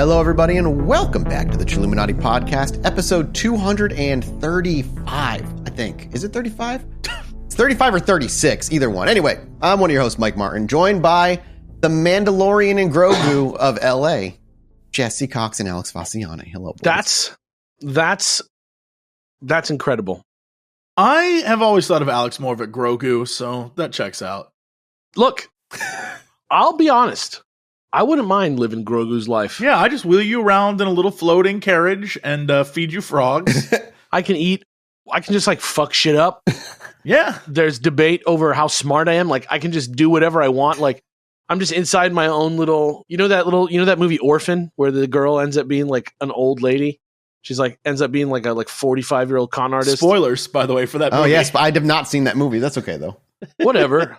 Hello, everybody, and welcome back to the Chilluminati podcast, episode 235, I think. Is it 35? It's 35 or 36, either one. Anyway, I'm one of your hosts, Mike Martin, joined by the Mandalorian and Grogu of LA, Jesse Cox and Alex Fasciani. Hello, boys. That's incredible. I have always thought of Alex more of a Grogu, so that checks out. Look, I'll be honest. I wouldn't mind living Grogu's life. Yeah, I just wheel you around in a little floating carriage and feed you frogs. I can eat. I can just like fuck shit up. Yeah. There's debate over how smart I am. Like I can just do whatever I want. Like I'm just inside my own little, you know that movie Orphan where the girl ends up being like an old lady. She's like ends up being like a 45-year-old con artist. Spoilers, by the way, for that movie. Oh, yes, but I have not seen that movie. That's okay, though. Whatever.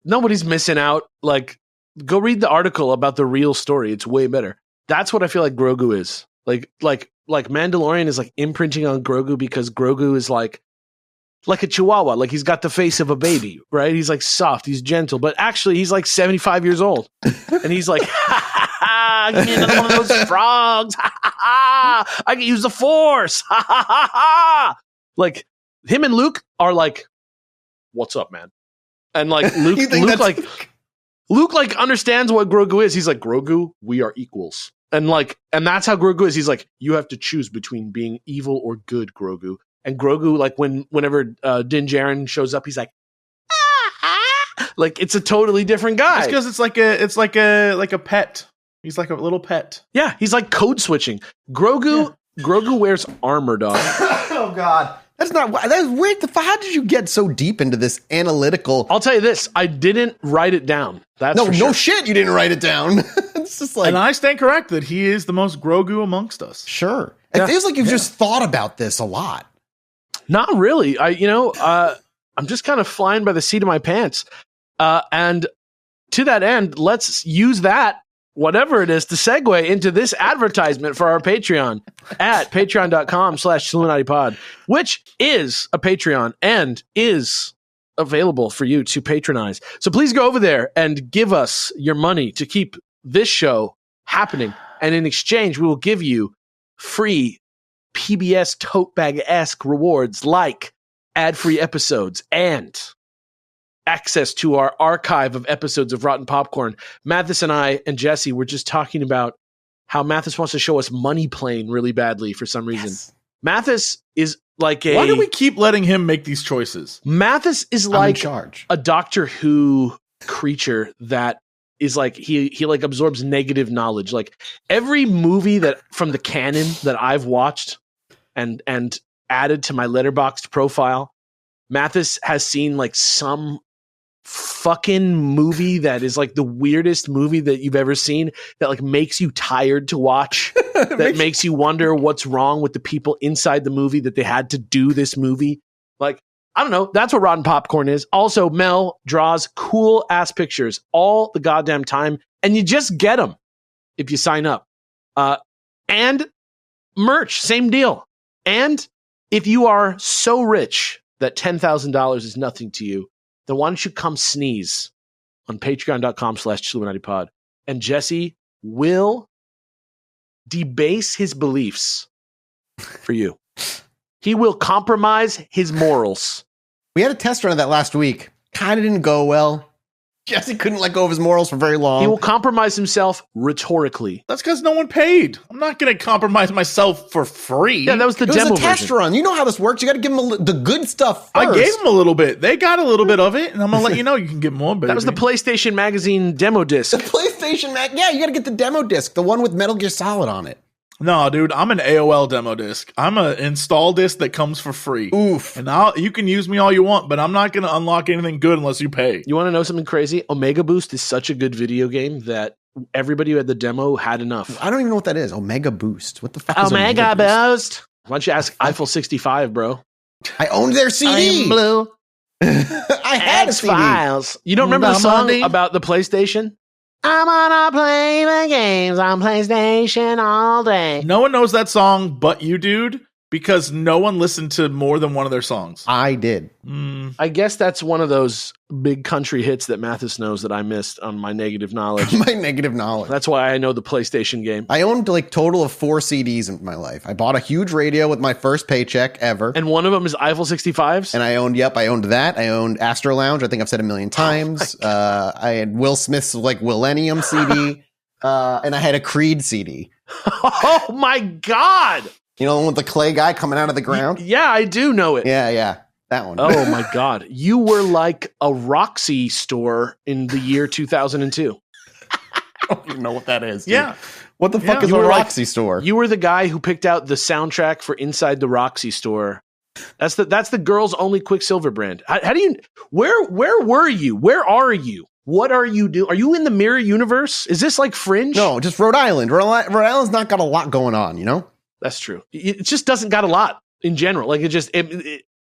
Nobody's missing out. Like, go read the article about the real story. It's way better. That's what I feel like Grogu is. Like Mandalorian is like imprinting on Grogu because Grogu is like a chihuahua. Like he's got the face of a baby, right? He's like soft, he's gentle, but actually he's like 75 years old. And he's like, give me another one of those frogs. I can use the Force. Like him and Luke are like, what's up, man? And like Luke understands what Grogu is. He's like, Grogu, we are equals. And that's how Grogu is. He's like, you have to choose between being evil or good, Grogu. And Grogu, like whenever Din Djarin shows up, he's like, like it's a totally different guy. It's because it's like a pet. He's like a little pet. Yeah, he's like code switching. Grogu wears armor, dog. Oh God. That's weird. How did you get so deep into this analytical? I'll tell you this. I didn't write it down. No shit. You didn't write it down. It's just like, and I stand correct that he is the most Grogu amongst us. Sure. It feels like you've just thought about this a lot. Not really. I'm just kind of flying by the seat of my pants. And to that end, let's use that, whatever it is, to segue into this advertisement for our Patreon at patreon.com/ChilluminatiPod, which is a Patreon and is available for you to patronize. So please go over there and give us your money to keep this show happening. And in exchange, we will give you free PBS tote bag-esque rewards like ad-free episodes and access to our archive of episodes of Rotten Popcorn. Mathis and I and Jesse were just talking about how Mathis wants to show us Money Plane really badly for some reason. Yes. Mathis is like Why do we keep letting him make these choices? Mathis is like a Doctor Who creature that is like he like absorbs negative knowledge. Like every movie that from the canon that I've watched and added to my Letterboxd profile, Mathis has seen like some fucking movie that is like the weirdest movie that you've ever seen that like makes you tired to watch, that makes you wonder what's wrong with the people inside the movie that they had to do this movie. Like, I don't know. That's what Rotten Popcorn is. Also, Mel draws cool ass pictures all the goddamn time, and you just get them if you sign up. And merch, same deal. And if you are so rich that $10,000 is nothing to you, then why don't you come sneeze on patreon.com/ChilluminatiPod, and Jesse will debase his beliefs for you. He will compromise his morals. We had a test run of that last week. Kind of didn't go well. Jesse couldn't let go of his morals for very long. He will compromise himself rhetorically. That's because no one paid. I'm not going to compromise myself for free. Yeah, that was the demo version. It was a test run. You know how this works. You got to give them the good stuff first. I gave them a little bit. They got a little bit of it, and I'm going to let you know you can get more, baby. That was the PlayStation Magazine demo disc. The PlayStation Yeah, you got to get the demo disc, the one with Metal Gear Solid on it. No, dude, I'm an AOL demo disc. I'm an install disc that comes for free. Oof. And you can use me all you want, but I'm not going to unlock anything good unless you pay. You want to know something crazy? Omega Boost is such a good video game that everybody who had the demo had enough. I don't even know what that is. Omega Boost. What the fuck is Omega Boost? Why don't you ask Eiffel 65, bro? I owned their CD. I'm blue. I had X-Files. You don't remember the song about the PlayStation? I'm gonna play the games on PlayStation all day. No one knows that song but you, dude. because no one listened to more than one of their songs. I did. I guess that's one of those big country hits that Mathis knows that I missed on my negative knowledge. My negative knowledge. That's why I know the PlayStation game. I owned like total of 4 CDs in my life. I bought a huge radio with my first paycheck ever. And one of them is Eiffel 65s? And I owned that. I owned Astro Lounge. I think I've said 1 million times. I had Will Smith's like Millennium CD. And I had a Creed CD. Oh my God. You know the one with the clay guy coming out of the ground? Yeah, I do know it. Yeah. That one. Oh my God. You were like a Roxy store in the year 2002. I don't even know what that is. Dude. Yeah. What the fuck is a Roxy store? You were the guy who picked out the soundtrack for Inside the Roxy Store. That's the girls only Quicksilver brand. How do you, where were you? Where are you? What are you doing? Are you in the mirror universe? Is this like Fringe? No, just Rhode Island. Rhode Island's not got a lot going on, you know? That's true. It just doesn't got a lot in general. Like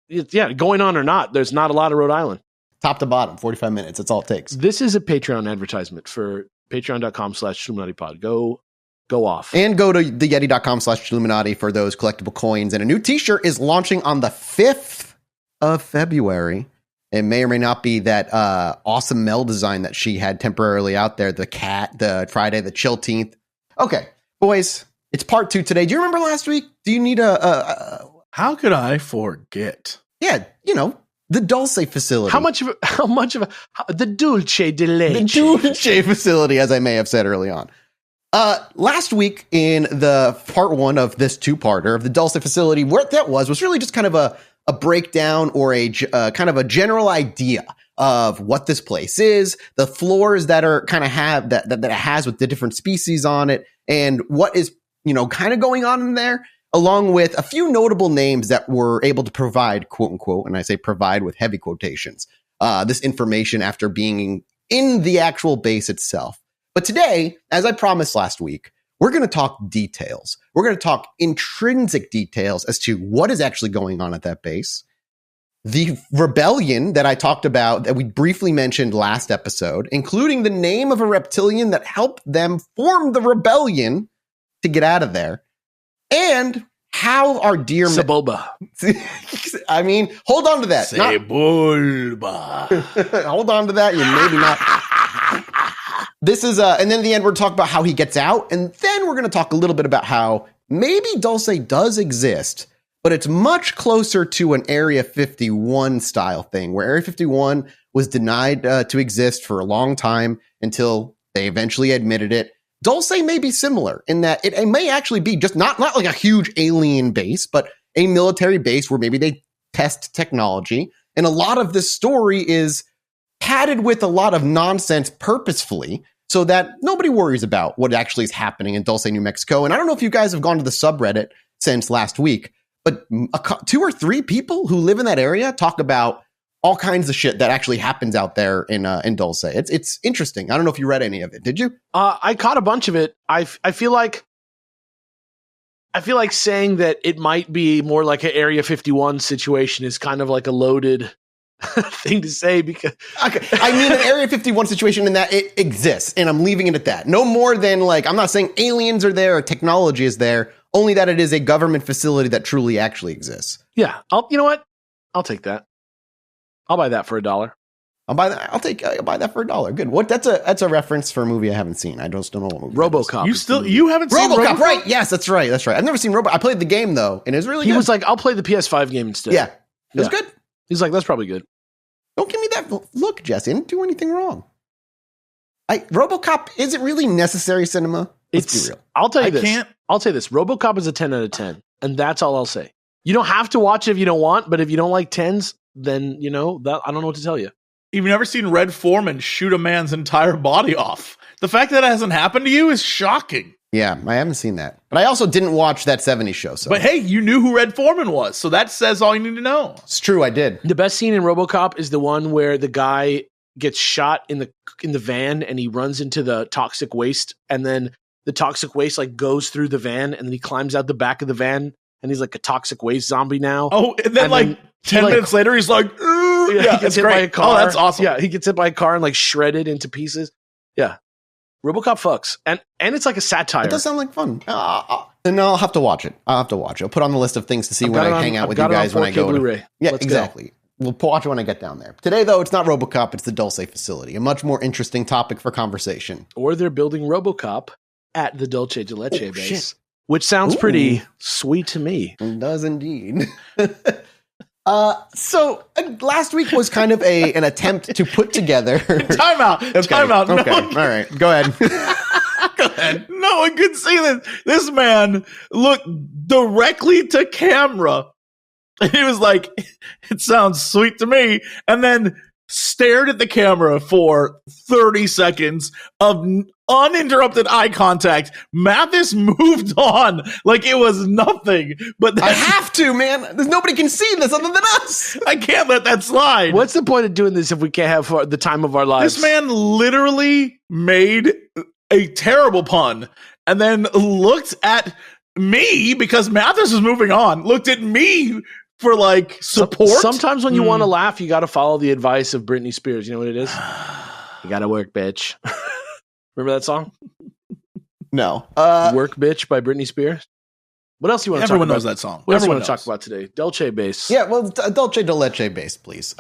yeah, going on or not, there's not a lot of Rhode Island. Top to bottom, 45 minutes. That's all it takes. This is a Patreon advertisement for patreon.com/Chilluminati. Go off. And go to theyeti.com/Chilluminati for those collectible coins. And a new t-shirt is launching on the 5th of February. It may or may not be that awesome Mel design that she had temporarily out there. The cat, the Friday, the Chillteenth. Okay, boys, it's part 2 today. Do you remember last week? Do you need How could I forget? Yeah, you know, the Dulce Facility. How much of the Dulce de Leche. The Dulce Facility, as I may have said early on. Last week in the part 1 of this 2-parter of the Dulce Facility, what that was really just kind of a breakdown or a kind of a general idea of what this place is, the floors that are kind of have that it has with the different species on it, and what is, you know, kind of going on in there, along with a few notable names that were able to provide, quote unquote, and I say provide with heavy quotations, this information after being in the actual base itself. But today, as I promised last week, we're going to talk details. We're going to talk intrinsic details as to what is actually going on at that base. The rebellion that I talked about, that we briefly mentioned last episode, including the name of a reptilian that helped them form the rebellion to get out of there. And how our dear... Sebulba. I mean, hold on to that. Sebulba. Hold on to that. You maybe not... This is, and then at the end, we're talking about how he gets out. And then we're going to talk a little bit about how maybe Dulce does exist, but it's much closer to an Area 51 style thing, where Area 51 was denied to exist for a long time until they eventually admitted it. Dulce may be similar in that it may actually be just not like a huge alien base, but a military base where maybe they test technology. And a lot of this story is padded with a lot of nonsense purposefully so that nobody worries about what actually is happening in Dulce, New Mexico. And I don't know if you guys have gone to the subreddit since last week, but 2 or 3 people who live in that area talk about all kinds of shit that actually happens out there in Dulce. It's interesting. I don't know if you read any of it. Did you? I caught a bunch of it. I feel like saying that it might be more like an Area 51 situation is kind of like a loaded thing to say, because okay. I mean an Area 51 situation in that it exists, and I'm leaving it at that. No more than like, I'm not saying aliens are there or technology is there, only that it is a government facility that truly actually exists. Yeah. You know what? I'll take that. I'll buy that for $1. I'll buy that for $1. Good. What? That's a reference for a movie I haven't seen. I just don't know what movie. RoboCop. You haven't seen RoboCop? Right? Yes, that's right. I've never seen RoboCop. I played the game though, and it was really good. He was like, I'll play the PS5 game instead. Yeah. It was good. He's like, that's probably good. Don't give me that look, Jesse. I didn't do anything wrong. RoboCop isn't really necessary cinema. Let's be real. I'll tell you this. I'll say this. RoboCop is a 10 out of 10, and that's all I'll say. You don't have to watch it if you don't want, but if you don't like 10s, then you know that I don't know what to tell you. You've never seen Red Foreman shoot a man's entire body off. The fact that hasn't happened to you is shocking. Yeah, I haven't seen that. But I also didn't watch that 70s show. So. But hey, you knew who Red Foreman was, so that says all you need to know. It's true, I did. The best scene in RoboCop is the one where the guy gets shot in the van and he runs into the toxic waste, and then the toxic waste like goes through the van, and then he climbs out the back of the van, and he's like a toxic waste zombie now. Oh, and then 10 minutes later, he's like, yeah, he gets hit by a car. Oh, that's awesome. Yeah, he gets hit by a car and like shredded into pieces. Yeah. RoboCop fucks, and it's like a satire. It does sound like fun. Then I'll have to watch it. I'll put it on the list of things to see when I hang out with you guys when I go. Blu-ray. Yeah, Let's exactly. We'll watch it when I get down there. Today, though, it's not RoboCop, it's the Dulce Facility, a much more interesting topic for conversation. Or they're building RoboCop at the Dulce Base, which sounds pretty sweet to me. It does indeed. So last week was kind of an attempt to put together. Time out. Okay. Time out. Okay. All right. Go ahead. Go ahead. No one could see this. This man looked directly to camera. And he was like, it sounds sweet to me. And then stared at the camera for 30 seconds of uninterrupted eye contact. Mathis moved on like it was nothing. But I have to, man. There's nobody can see this other than us. I can't let that slide. What's the point of doing this if we can't have the time of our lives? This man literally made a terrible pun and then looked at me because Mathis was moving on. Looked at me for like support. Sometimes when you want to laugh, you got to follow the advice of Britney Spears. You know what it is? You got to work, bitch. Remember that song? No. Work, bitch by Britney Spears. What else do you want to talk about? Everyone knows that song. What else do you want to talk about today? Dulce Base. Yeah, well, Dulce Base, please.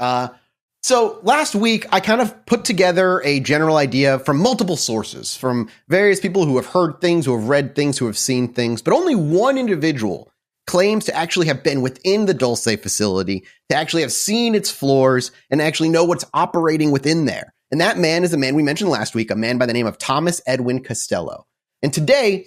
So last week, I kind of put together a general idea from multiple sources, from various people who have heard things, who have read things, who have seen things, but only one individual claims to actually have been within the Dulce facility, to actually have seen its floors, and actually know what's operating within there. And that man is a man we mentioned last week, a man by the name of Thomas Edwin Costello. And today,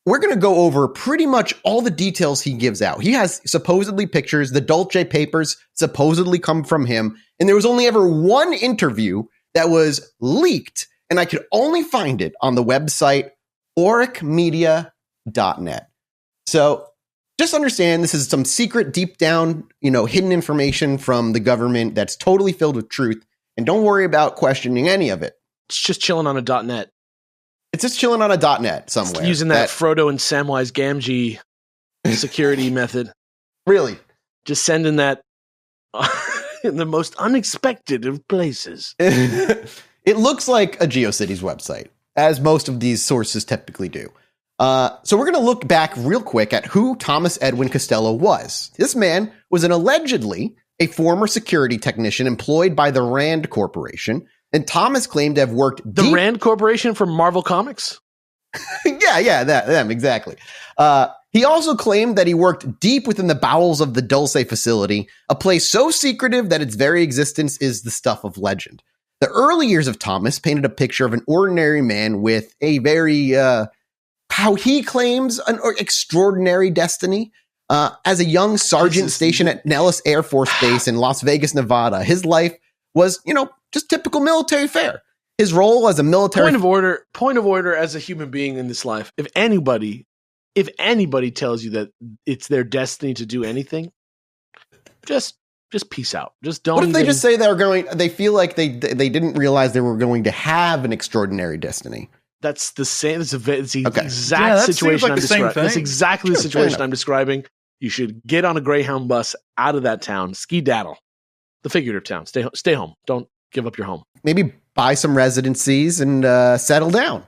we're going to go over pretty much all the details he gives out. He has supposedly pictures. The Dulce papers supposedly come from him. And there was only ever one interview that was leaked, and I could only find it on the website auricmedia.net. So just understand this is some secret, deep down, hidden information from the government that's totally filled with truth. And don't worry about questioning any of it. It's just chilling on a .net. It's just chilling on a .net somewhere. It's using that Frodo and Samwise Gamgee security method. Really? Just sending that in the most unexpected of places. It looks like a GeoCities website, as most of these sources typically do. So we're going to look back real quick at who Thomas Edwin Costello was. This man was allegedly a former security technician employed by the Rand Corporation, and Thomas claimed to have worked The Rand Corporation from Marvel Comics? Yeah, them, exactly. He also claimed that he worked deep within the bowels of the Dulce facility, a place so secretive that its very existence is the stuff of legend. The early years of Thomas painted a picture of an ordinary man with a very, how he claims, an extraordinary destiny. As a young sergeant stationed at Nellis Air Force Base in Las Vegas, Nevada, his life was, just typical military fare. His role as a military point of order as a human being in this life. If anybody tells you that it's their destiny to do anything, just peace out. Just don't. What if they just say they feel like they didn't realize they were going to have an extraordinary destiny? That's the same. It's the exact situation I'm describing. That's exactly the situation I'm describing. You should get on a Greyhound bus out of that town, skedaddle, the figurative town. Stay home. Don't give up your home. Maybe buy some residencies and settle down.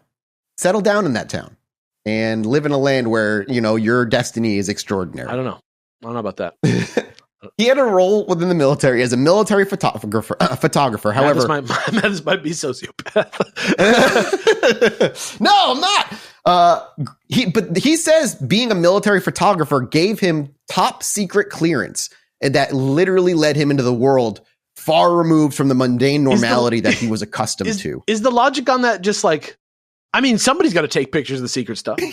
Settle down in that town and live in a land where your destiny is extraordinary. I don't know about that. He had a role within the military as a military photographer. However, Mathis might be sociopath. No, I'm not. But he says being a military photographer gave him top secret clearance, and that literally led him into the world far removed from the mundane normality that he was accustomed to. Is the logic on that just like, somebody's got to take pictures of the secret stuff. Yeah,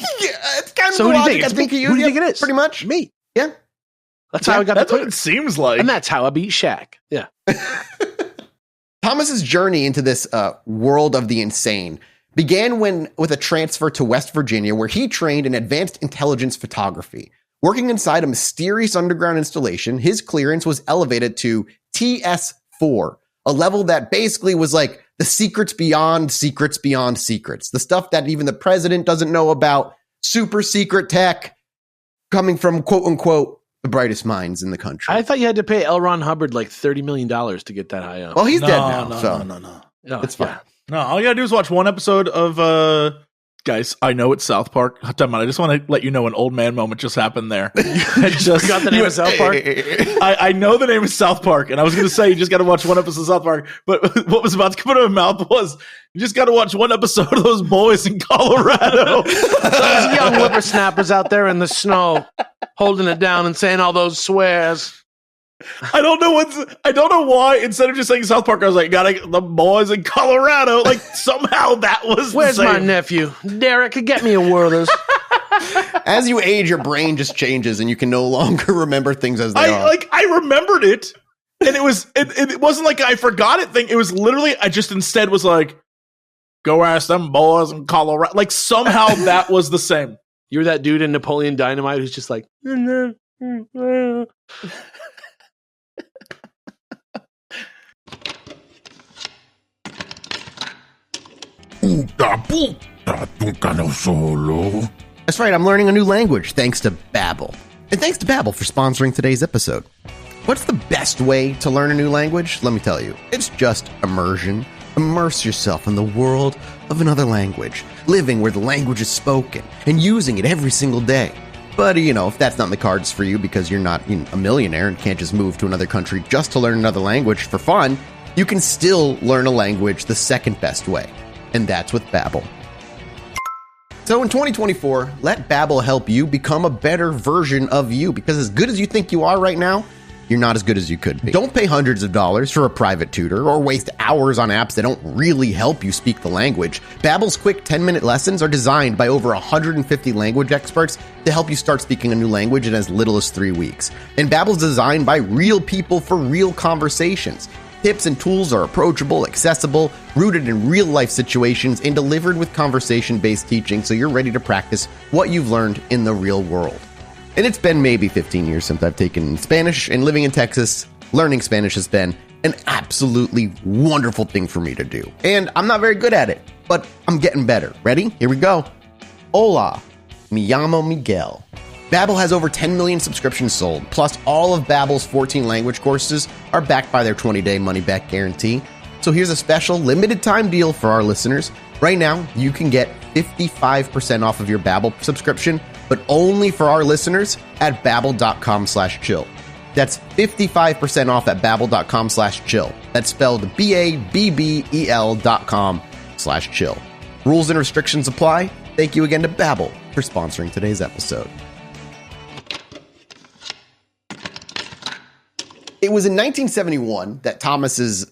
it's kind of so the who logic. Who do you think it is? Pretty much me. Yeah. That's how I got that's what it seems like. And that's how I beat Shaq. Yeah. Thomas's journey into this world of the insane began with a transfer to West Virginia, where he trained in advanced intelligence photography. Working inside a mysterious underground installation, his clearance was elevated to TS4, a level that basically was like the secrets beyond secrets beyond secrets. The stuff that even the president doesn't know about, super secret tech coming from, quote unquote, the brightest minds in the country. I thought you had to pay L. Ron Hubbard like $30 million to get that high up. Well, he's dead now. No. No, it's fine. Yeah. No, all you gotta do is watch one episode of guys, I know it's South Park. Time out. I just want to let you know an old man moment just happened there. I just forgot the name of South Park. I know the name is South Park, and I was going to say you just got to watch one episode of South Park, but what was about to come out of my mouth was you just got to watch one episode of those boys in Colorado. Those young whippersnappers out there in the snow holding it down and saying all those swears. I don't know why instead of just saying South Park, I was like, the boys in Colorado. Like somehow that was Where's the same. my nephew? Derek, get me a Werther's. As you age, your brain just changes and you can no longer remember things as they are. I remembered it, and it wasn't like I forgot it thing. It was literally I just instead was like, go ask them boys in Colorado. Like somehow that was the same. You're that dude in Napoleon Dynamite who's just like, That's right, I'm learning a new language thanks to Babbel. And thanks to Babbel for sponsoring today's episode. What's the best way to learn a new language? Let me tell you, it's just immersion. Immerse yourself in the world of another language, living where the language is spoken and using it every single day. But, if that's not in the cards for you because you're not a millionaire and can't just move to another country just to learn another language for fun, you can still learn a language the second best way. And that's with Babbel. So in 2024, let Babbel help you become a better version of you, because as good as you think you are right now, you're not as good as you could be. Don't pay hundreds of dollars for a private tutor or waste hours on apps that don't really help you speak the language. Babbel's quick 10-minute lessons are designed by over 150 language experts to help you start speaking a new language in as little as 3 weeks. And Babbel's designed by real people for real conversations. Tips and tools are approachable, accessible, rooted in real-life situations, and delivered with conversation-based teaching so you're ready to practice what you've learned in the real world. And it's been maybe 15 years since I've taken Spanish, and living in Texas, learning Spanish has been an absolutely wonderful thing for me to do. And I'm not very good at it, but I'm getting better. Ready? Here we go. Hola, me llamo Miguel. Babbel has over 10 million subscriptions sold, plus all of Babbel's 14 language courses are backed by their 20-day money-back guarantee. So here's a special limited-time deal for our listeners. Right now, you can get 55% off of your Babbel subscription, but only for our listeners at babbel.com/chill. That's 55% off at babbel.com/chill. That's spelled BABBEL.com/chill. Rules and restrictions apply. Thank you again to Babbel for sponsoring today's episode. It was in 1971 that Thomas's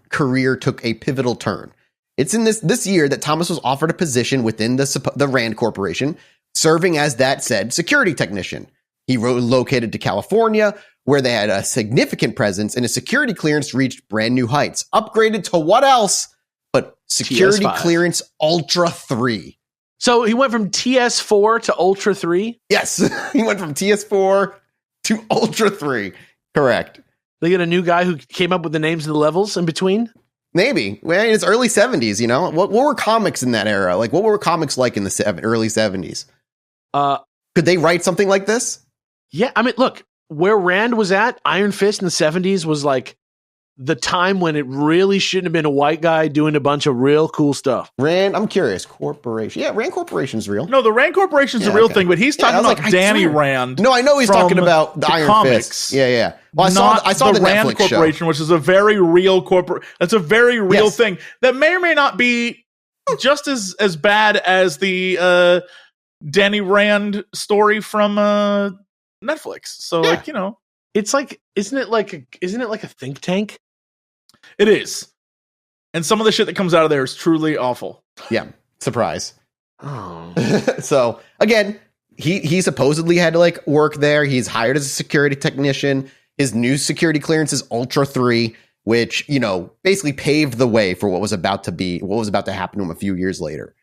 career took a pivotal turn. It's in this year that Thomas was offered a position within the Rand Corporation, serving as that said security technician. He relocated to California, where they had a significant presence, and his security clearance reached brand new heights. Upgraded to what else but security TS5. clearance Ultra 3. So he went from TS4 to Ultra 3? Yes, he went from TS4 to Ultra 3. Correct. They get a new guy who came up with the names of the levels in between? Maybe. Well, it's early 70s, What were comics in that era? Like, what were comics like in the early 70s? Could they write something like this? Yeah, I mean, look, where Rand was at, Iron Fist in the 70s was like the time when it really shouldn't have been a white guy doing a bunch of real cool stuff. Rand, I'm curious. Corporation. Yeah, Rand Corporation's real. No, the Rand Corporation's a real thing, but he's talking about Danny Rand. No, I know he's talking about the Iron comics. Fist. Yeah. Well, I saw the Rand Netflix Corporation, show, which is a very real That's a very real thing that may or may not be just as bad as the Danny Rand story from Netflix. So, it's like, isn't it like a think tank? It is. And some of the shit that comes out of there is truly awful. Yeah. Surprise. Oh. So again, he supposedly had to work there. He's hired as a security technician. His new security clearance is Ultra 3, which, basically paved the way for what was about to happen to him a few years later.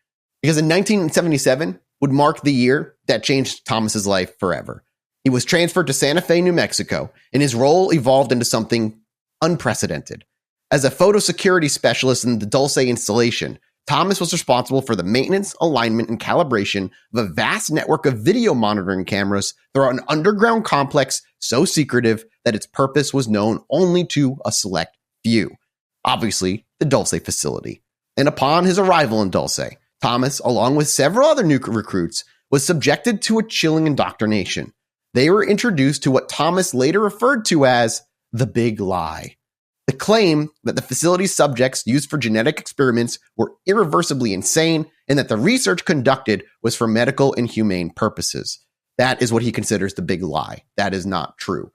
Because in 1977 would mark the year that changed Thomas's life forever. He was transferred to Santa Fe, New Mexico, and his role evolved into something unprecedented. As a photo security specialist in the Dulce installation, Thomas was responsible for the maintenance, alignment, and calibration of a vast network of video monitoring cameras throughout an underground complex so secretive that its purpose was known only to a select few. Obviously, the Dulce Facility. And upon his arrival in Dulce, Thomas, along with several other new recruits, was subjected to a chilling indoctrination. They were introduced to what Thomas later referred to as the big lie. The claim that the facility's subjects used for genetic experiments were irreversibly insane and that the research conducted was for medical and humane purposes. That is what he considers the big lie. That is not true.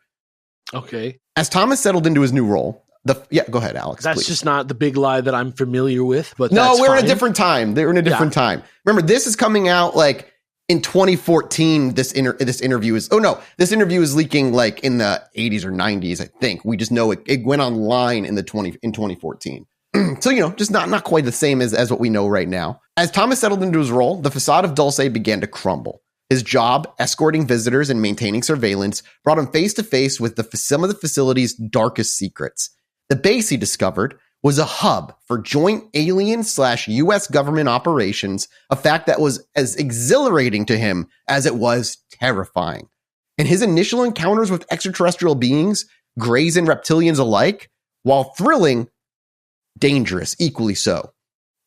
Okay. As Thomas settled into his new role, go ahead, Alex. That's please. just not the big lie that I'm familiar with. But no, we're fine. in a different time. They're in a different time. Remember, this is coming out like in 2014. This interview is leaking like in the 80s or 90s. I think we just know it went online in 2014. So just not quite the same as what we know right now. As Thomas settled into his role, the facade of Dulce began to crumble. His job, escorting visitors and maintaining surveillance, brought him face to face with some of the facility's darkest secrets. The base, he discovered, was a hub for joint alien/U.S. government operations, a fact that was as exhilarating to him as it was terrifying. And his initial encounters with extraterrestrial beings, greys and reptilians alike, while thrilling, dangerous equally so.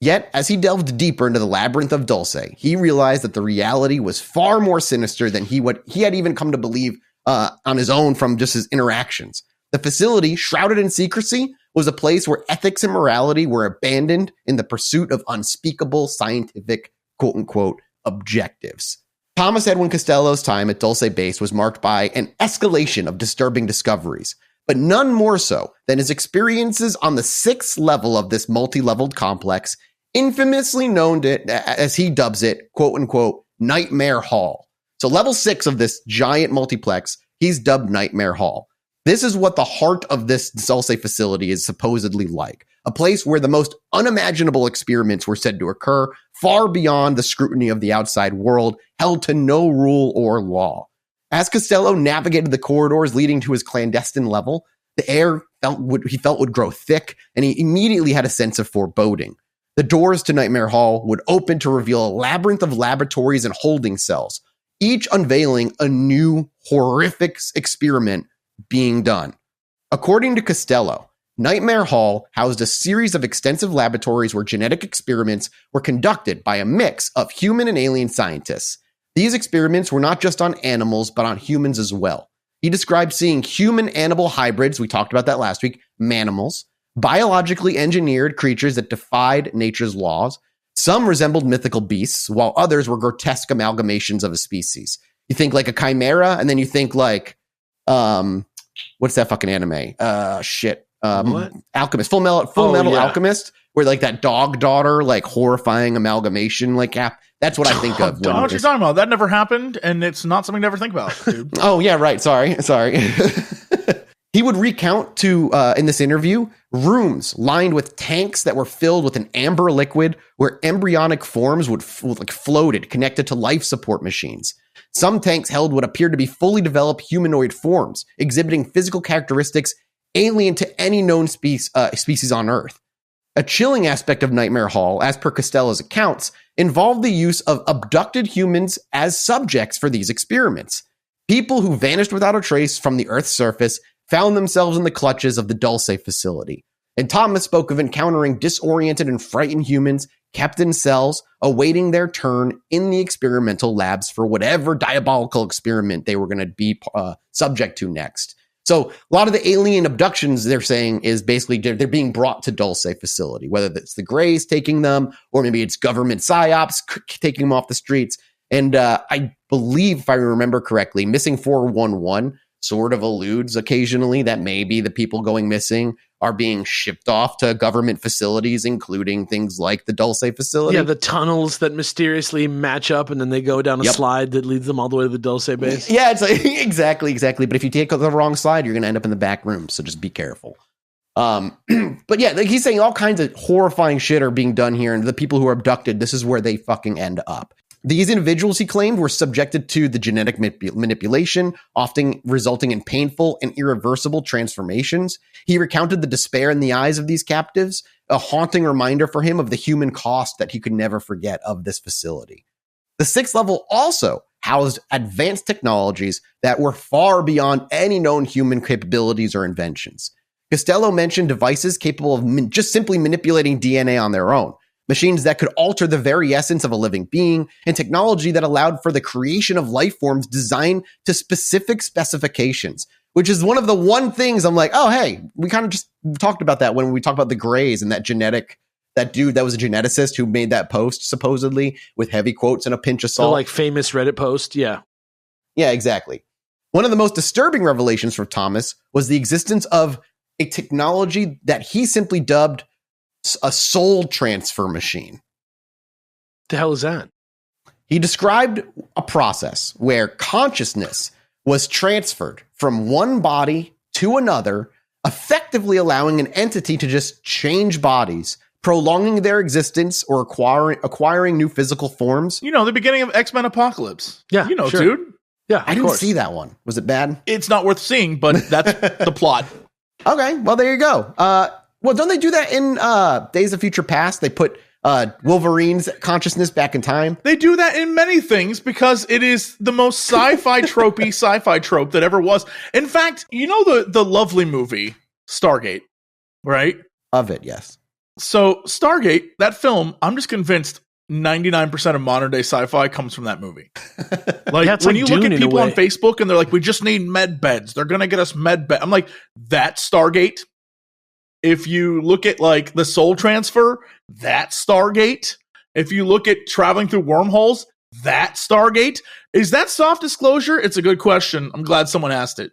Yet, as he delved deeper into the labyrinth of Dulce, he realized that the reality was far more sinister than he had even come to believe on his own from just his interactions. The facility, shrouded in secrecy, was a place where ethics and morality were abandoned in the pursuit of unspeakable scientific, quote-unquote, objectives. Thomas Edwin Costello's time at Dulce Base was marked by an escalation of disturbing discoveries, but none more so than his experiences on the 6th level of this multi-leveled complex, infamously known as he dubs it, quote-unquote, Nightmare Hall. So level 6 of this giant multiplex, he's dubbed Nightmare Hall. This is what the heart of this Dulce facility is supposedly like, a place where the most unimaginable experiments were said to occur, far beyond the scrutiny of the outside world, held to no rule or law. As Costello navigated the corridors leading to his clandestine level, the air he felt would grow thick, and he immediately had a sense of foreboding. The doors to Nightmare Hall would open to reveal a labyrinth of laboratories and holding cells, each unveiling a new, horrific experiment being done. According to Costello, Nightmare Hall housed a series of extensive laboratories where genetic experiments were conducted by a mix of human and alien scientists. These experiments were not just on animals, but on humans as well. He described seeing human-animal hybrids, we talked about that last week, manimals, biologically engineered creatures that defied nature's laws. Some resembled mythical beasts, while others were grotesque amalgamations of a species. You think like a chimera, and then you think like, what's that fucking anime? What? Alchemist, Full Metal Alchemist, where like that dog daughter, like horrifying amalgamation, like that's what I think of. What are you talking about? That never happened, and it's not something to ever think about, dude. Oh yeah, right. Sorry. He would recount in this interview, rooms lined with tanks that were filled with an amber liquid where embryonic forms would floated, connected to life support machines. Some tanks held what appeared to be fully developed humanoid forms, exhibiting physical characteristics alien to any known species on Earth. A chilling aspect of Nightmare Hall, as per Costello's accounts, involved the use of abducted humans as subjects for these experiments. People who vanished without a trace from the Earth's surface found themselves in the clutches of the Dulce facility. And Thomas spoke of encountering disoriented and frightened humans kept in cells, awaiting their turn in the experimental labs for whatever diabolical experiment they were going to be subject to next. So a lot of the alien abductions, they're saying, is basically they're being brought to Dulce facility, whether it's the Greys taking them, or maybe it's government psyops taking them off the streets. And I believe, if I remember correctly, Missing 411 sort of alludes occasionally that maybe the people going missing are being shipped off to government facilities, including things like the Dulce facility. Yeah, the tunnels that mysteriously match up and then they go down a slide that leads them all the way to the Dulce base. Yeah, it's like, exactly. But if you take the wrong slide, you're going to end up in the back room. So just be careful. But yeah, like he's saying all kinds of horrifying shit are being done here. And the people who are abducted, this is where they fucking end up. These individuals, he claimed, were subjected to the genetic manipulation, often resulting in painful and irreversible transformations. He recounted the despair in the eyes of these captives, a haunting reminder for him of the human cost that he could never forget of this facility. The 6th level also housed advanced technologies that were far beyond any known human capabilities or inventions. Costello mentioned devices capable of just simply manipulating DNA on their own. machines that could alter the very essence of a living being, and technology that allowed for the creation of life forms designed to specific specifications, which is one of the one things I'm like, oh, hey, we kind of just talked about that when we talked about the Greys and that dude that was a geneticist who made that post, supposedly, with heavy quotes and a pinch of salt. The like famous Reddit post, yeah. Yeah, exactly. One of the most disturbing revelations from Thomas was the existence of a technology that he simply dubbed a soul transfer machine. The hell is that? He described a process where consciousness was transferred from one body to another, effectively allowing an entity to just change bodies, prolonging their existence or acquiring new physical forms. You know, the beginning of X-Men Apocalypse. Yeah, you know, sure. dude. Yeah, I didn't see that one. Was it bad? It's not worth seeing, but that's the plot. Okay, well, there you go. Well, don't they do that in Days of Future Past? They put Wolverine's consciousness back in time. They do that in many things because it is the most sci-fi tropey sci-fi trope that ever was. In fact, you know the lovely movie Stargate, right? Of it, yes. So Stargate, that film, I'm just convinced 99% of modern day sci-fi comes from that movie. Like, yeah, when like you Dune look at people in a on way. Facebook and they're like, we just need med beds. They're going to get us med beds. I'm like, that's Stargate. If you look at like the soul transfer, that's Stargate. If you look at traveling through wormholes, that's Stargate. Is that soft disclosure? It's a good question. I'm glad someone asked it.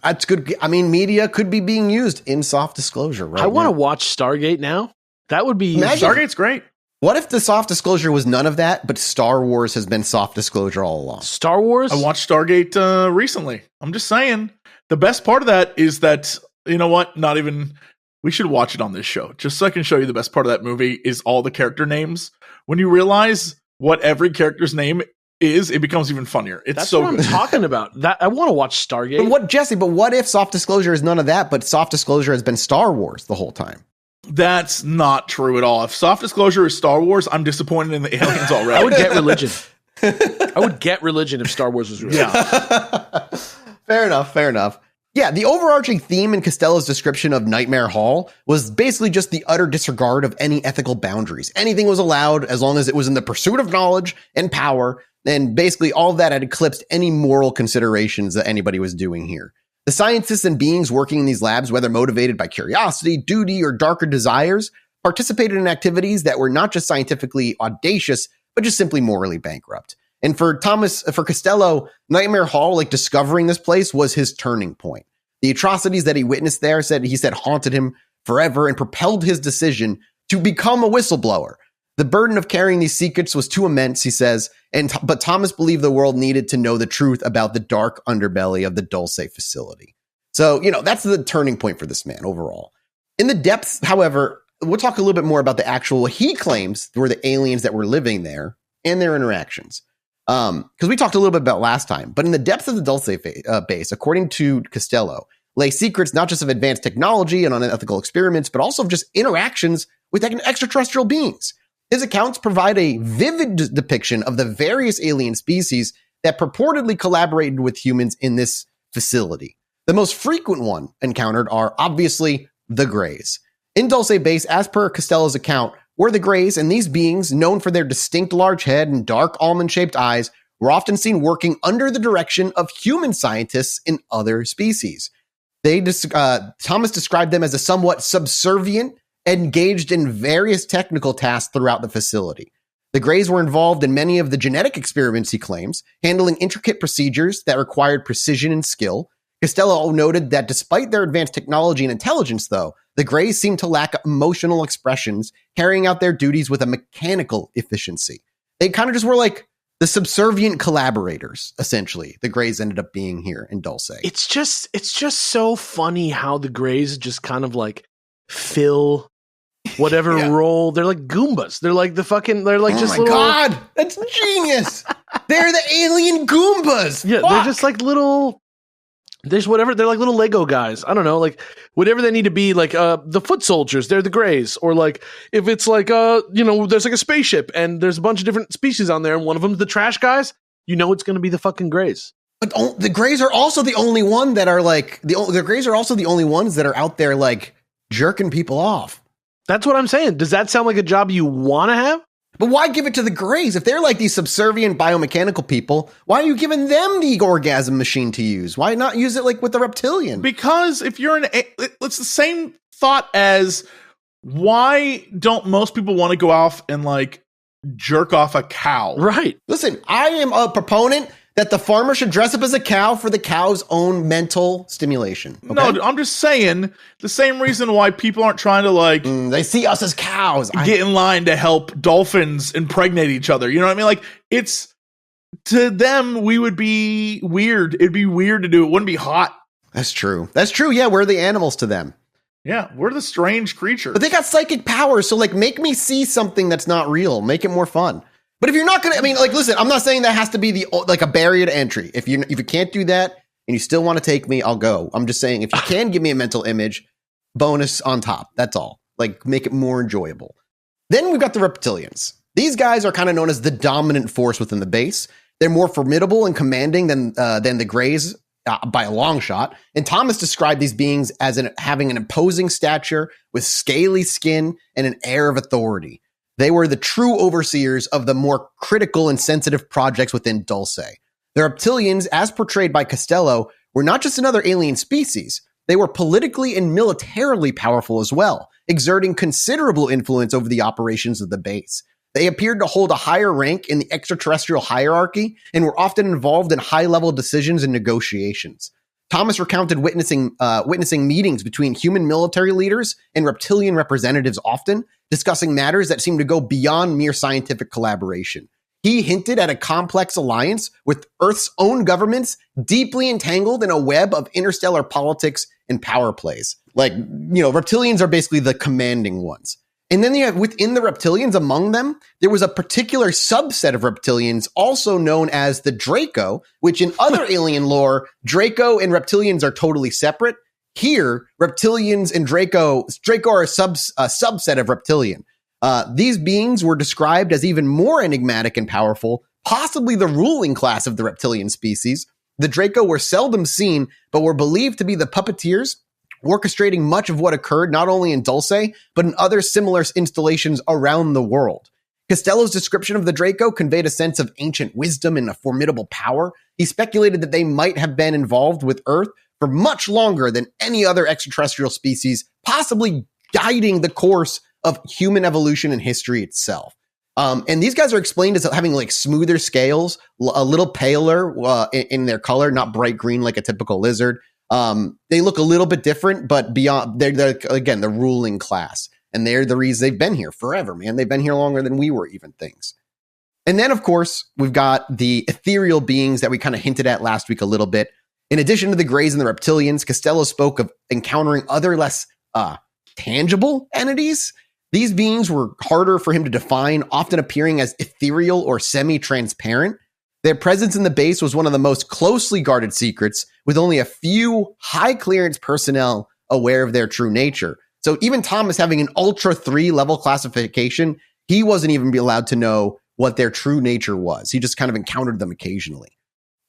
That's good. I mean, media could be being used in soft disclosure, right? I want to watch Stargate now. That would be... Stargate's great. What if the soft disclosure was none of that, but Star Wars has been soft disclosure all along? Star Wars? I watched Stargate recently. I'm just saying. The best part of that is that, you know what? Not even... We should watch it on this show. Just so I can show you the best part of that movie is all the character names. When you realize what every character's name is, it becomes even funnier. It's That's so what good. I'm talking about. That I want to watch Stargate. But what if soft disclosure is none of that, but soft disclosure has been Star Wars the whole time? That's not true at all. If soft disclosure is Star Wars, I'm disappointed in the aliens already. I would get religion. I would get religion if Star Wars was real. Yeah. Fair enough. Yeah, the overarching theme in Costello's description of Nightmare Hall was basically just the utter disregard of any ethical boundaries. Anything was allowed as long as it was in the pursuit of knowledge and power, and basically all of that had eclipsed any moral considerations that anybody was doing here. The scientists and beings working in these labs, whether motivated by curiosity, duty, or darker desires, participated in activities that were not just scientifically audacious, but just simply morally bankrupt. And for Costello, Nightmare Hall, like discovering this place, was his turning point. The atrocities that he witnessed there he said haunted him forever and propelled his decision to become a whistleblower. The burden of carrying these secrets was too immense, he says, but Thomas believed the world needed to know the truth about the dark underbelly of the Dulce facility. So, that's the turning point for this man overall. In the depths, however, we'll talk a little bit more about the actual, what he claims were the aliens that were living there and their interactions. Because we talked a little bit about last time, but in the depths of the Dulce base, according to Costello, lay secrets not just of advanced technology and unethical experiments, but also of just interactions with extraterrestrial beings. His accounts provide a vivid depiction of the various alien species that purportedly collaborated with humans in this facility. The most frequent one encountered are obviously the Greys. In Dulce Base, as per Costello's account, were the Greys, and these beings, known for their distinct large head and dark almond-shaped eyes, were often seen working under the direction of human scientists in other species. Thomas described them as a somewhat subservient, engaged in various technical tasks throughout the facility. The Greys were involved in many of the genetic experiments, he claims, handling intricate procedures that required precision and skill. Costello noted that despite their advanced technology and intelligence, though, the Greys seemed to lack emotional expressions, carrying out their duties with a mechanical efficiency. They kind of just were like the subservient collaborators, essentially. The Greys ended up being here in Dulce. It's just so funny how the Greys just kind of like fill whatever role. They're like Goombas. They're like just little... God, that's genius. They're the alien Goombas. Yeah, Fuck. they're just like little... There's whatever, they're like little Lego guys. I don't know, like whatever they need to be, like the foot soldiers, they're the Greys. Or like if it's like there's like a spaceship and there's a bunch of different species on there and one of them's the trash guys, it's gonna be the fucking Greys. But the Greys are also the only one that are like the Greys are also the only ones that are out there like jerking people off. That's what I'm saying. Does that sound like a job you want to have? But why give it to the Greys? If they're like these subservient biomechanical people, why are you giving them the orgasm machine to use? Why not use it like with the reptilian? Because if you're it's the same thought as why don't most people want to go off and like jerk off a cow? Right. Listen, I am a proponent that the farmer should dress up as a cow for the cow's own mental stimulation. Okay? No, I'm just saying the same reason why people aren't trying to like they see us as cows. Get in line to help dolphins impregnate each other. You know what I mean? Like it's to them, we would be weird. It'd be weird to do. It wouldn't be hot. That's true. That's true. Yeah, we're the animals to them. Yeah, we're the strange creature. But they got psychic powers, so like make me see something that's not real. Make it more fun. But if you're not gonna, I mean, like, listen, I'm not saying that has to be like a barrier to entry. If you can't do that and you still want to take me, I'll go. I'm just saying if you can give me a mental image, bonus on top. That's all. Like make it more enjoyable. Then we've got the reptilians. These guys are kind of known as the dominant force within the base. They're more formidable and commanding than the Greys by a long shot. And Thomas described these beings as having an imposing stature with scaly skin and an air of authority. They were the true overseers of the more critical and sensitive projects within Dulce. The reptilians, as portrayed by Costello, were not just another alien species. They were politically and militarily powerful as well, exerting considerable influence over the operations of the base. They appeared to hold a higher rank in the extraterrestrial hierarchy and were often involved in high-level decisions and negotiations. Thomas recounted witnessing meetings between human military leaders and reptilian representatives often, discussing matters that seemed to go beyond mere scientific collaboration. He hinted at a complex alliance with Earth's own governments deeply entangled in a web of interstellar politics and power plays. Like, reptilians are basically the commanding ones. And then you have within the reptilians, among them, there was a particular subset of reptilians also known as the Draco, which in other alien lore, Draco and reptilians are totally separate. Here, reptilians and Draco are a subset of reptilian. These beings were described as even more enigmatic and powerful, possibly the ruling class of the reptilian species. The Draco were seldom seen, but were believed to be the puppeteers orchestrating much of what occurred not only in Dulce, but in other similar installations around the world. Costello's description of the Draco conveyed a sense of ancient wisdom and a formidable power. He speculated that they might have been involved with Earth for much longer than any other extraterrestrial species, possibly guiding the course of human evolution and history itself. And these guys are explained as having like smoother scales, a little paler in their color, not bright green like a typical lizard. They look a little bit different, but beyond, they're again, the ruling class. And they're the reason they've been here forever, man. They've been here longer than we were even things. And then, of course, we've got the ethereal beings that we kind of hinted at last week a little bit. In addition to the Greys and the reptilians, Costello spoke of encountering other less tangible entities. These beings were harder for him to define, often appearing as ethereal or semi-transparent. Their presence in the base was one of the most closely guarded secrets, with only a few high-clearance personnel aware of their true nature. So even Thomas having an Ultra 3 level classification, he wasn't even allowed to know what their true nature was. He just kind of encountered them occasionally.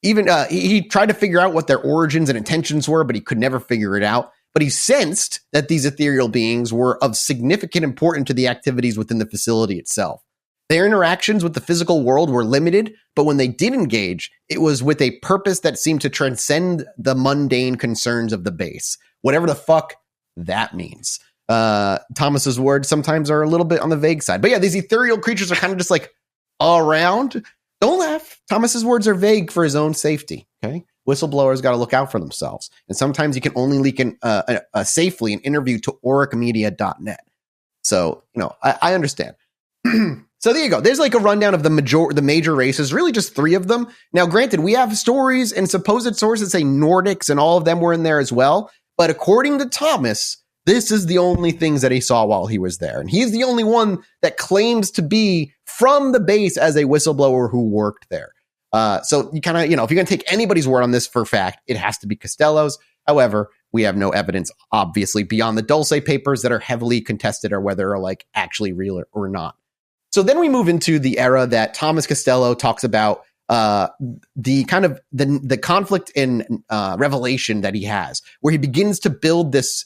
Even he tried to figure out what their origins and intentions were, but he could never figure it out. But he sensed that these ethereal beings were of significant importance to the activities within the facility itself. Their interactions with the physical world were limited, but when they did engage, it was with a purpose that seemed to transcend the mundane concerns of the base, whatever the fuck that means. Thomas's words sometimes are a little bit on the vague side. But yeah, these ethereal creatures are kind of just like around. Don't laugh. Thomas's words are vague for his own safety, okay? Whistleblowers got to look out for themselves. And sometimes you can only leak safely an interview to oricmedia.net. So, I understand. So there you go. There's like a rundown of the major races, really just 3 of them. Now, granted, we have stories and supposed sources say Nordics and all of them were in there as well. But according to Thomas, this is the only things that he saw while he was there. And he's the only one that claims to be from the base as a whistleblower who worked there. So you kind of, if you're going to take anybody's word on this for fact, it has to be Costello's. However, we have no evidence, obviously, beyond the Dulce papers that are heavily contested or whether are like actually real or not. So then we move into the era that Thomas Costello talks about the kind of the conflict in revelation that he has, where he begins to build this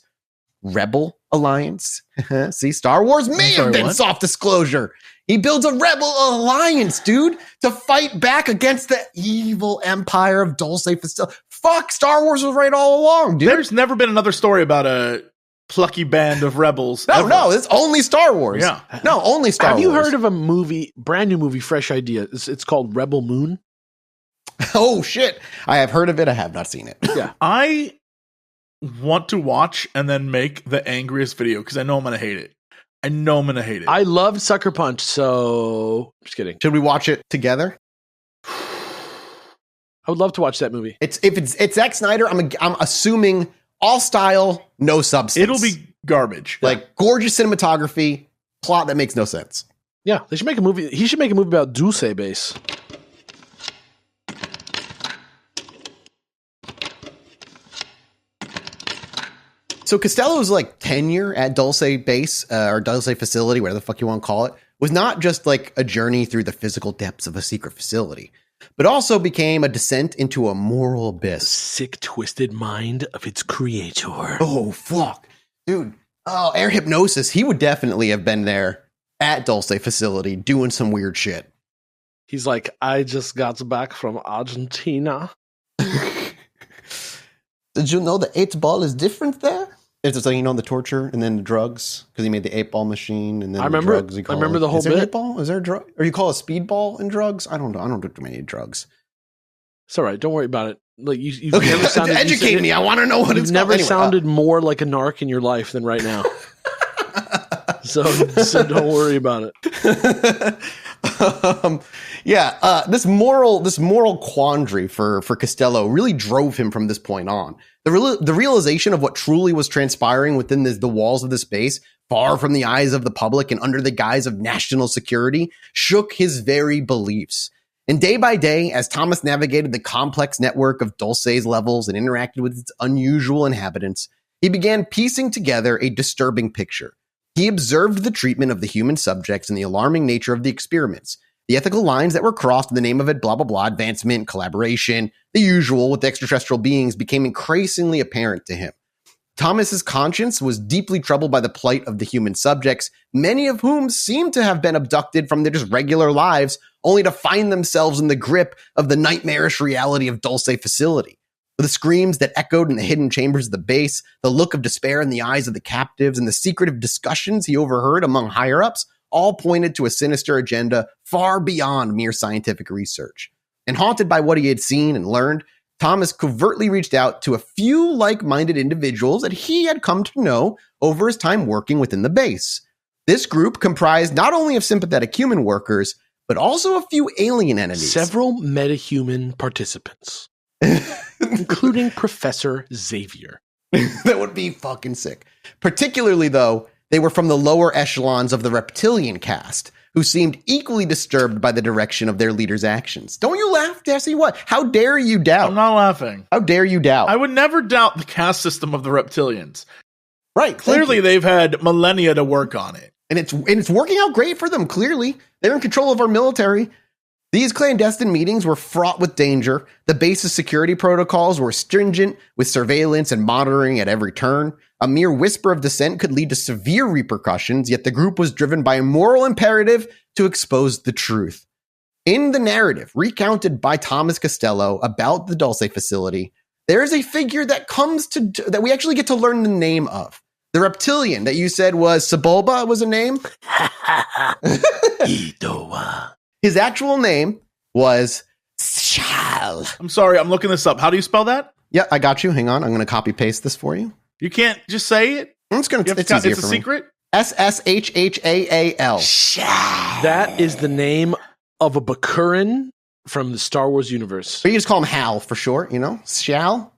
Rebel Alliance. See, Star Wars may have been soft disclosure. He builds a rebel alliance, dude, to fight back against the evil empire of Dulce Facility. Fuck, Star Wars was right all along, dude. There's never been another story about a plucky band of rebels. No, it's only Star Wars. Yeah. No, only Star Wars. Have you heard of a movie, brand new movie, fresh idea? It's called Rebel Moon. Oh, shit. I have heard of it. I have not seen it. Yeah. I want to watch and then make the angriest video because I know I'm going to hate it. I loved Sucker Punch, so just kidding. Should we watch it together? I would love to watch that movie. It's Zack Snyder. I'm assuming all style, no substance. It'll be garbage. Like gorgeous cinematography, plot that makes no sense. Yeah, they should make a movie. He should make a movie about Dulce Base. So Costello's like tenure at Dulce Base or Dulce Facility, whatever the fuck you want to call it, was not just like a journey through the physical depths of a secret facility, but also became a descent into a moral abyss. The sick, twisted mind of its creator. Oh, fuck. Dude. Oh, air hypnosis. He would definitely have been there at Dulce Facility doing some weird shit. He's like, I just got back from Argentina. Did you know the 8-ball is different there? It's just like, you know, the torture and then the drugs, because he made the 8-ball machine and then the drugs. I remember the whole bit. Is there 8-ball? Is there a drug? Or you call a speedball in drugs? I don't know. I don't do too many drugs. It's all right. Don't worry about it. Like you've okay. never sounded. Educate me. I want to know what it's called. You've never sounded more like a narc in your life than right now. so don't worry about it. This moral quandary for Costello really drove him from this point on. The realization of what truly was transpiring within the walls of the space, far from the eyes of the public and under the guise of national security, shook his very beliefs. And day by day, as Thomas navigated the complex network of Dulce's levels and interacted with its unusual inhabitants, he began piecing together a disturbing picture. He observed the treatment of the human subjects and the alarming nature of the experiments, the ethical lines that were crossed in the name of it, blah, blah, blah, advancement, collaboration, the usual with extraterrestrial beings became increasingly apparent to him. Thomas's conscience was deeply troubled by the plight of the human subjects, many of whom seemed to have been abducted from their just regular lives, only to find themselves in the grip of the nightmarish reality of Dulce Facility. The screams that echoed in the hidden chambers of the base, the look of despair in the eyes of the captives, and the secretive discussions he overheard among higher-ups all pointed to a sinister agenda far beyond mere scientific research. And haunted by what he had seen and learned, Thomas covertly reached out to a few like-minded individuals that he had come to know over his time working within the base. This group comprised not only of sympathetic human workers, but also a few alien entities. Several metahuman participants, including Professor Xavier. That would be fucking sick. Particularly, though, they were from the lower echelons of the reptilian caste, who seemed equally disturbed by the direction of their leader's actions. Don't you laugh, Jesse? What? How dare you doubt? I'm not laughing. How dare you doubt? I would never doubt the caste system of the reptilians. Right. Clearly, they've had millennia to work on it. And it's working out great for them, clearly. They're in control of our military. These clandestine meetings were fraught with danger. The base's security protocols were stringent, with surveillance and monitoring at every turn. A mere whisper of dissent could lead to severe repercussions, yet the group was driven by a moral imperative to expose the truth. In the narrative recounted by Thomas Costello about the Dulce Facility, there is a figure that we actually get to learn the name of. The reptilian that you said was Sebulba was a name? His actual name was Shal. I'm sorry, I'm looking this up. How do you spell that? Yeah, I got you. Hang on. I'm going to copy paste this for you. You can't just say it? I'm just going to, it's easier for me. Secret? SSHHAAL. That is the name of a Bakuran from the Star Wars universe. But you just call him Hal for short, you know? Shal?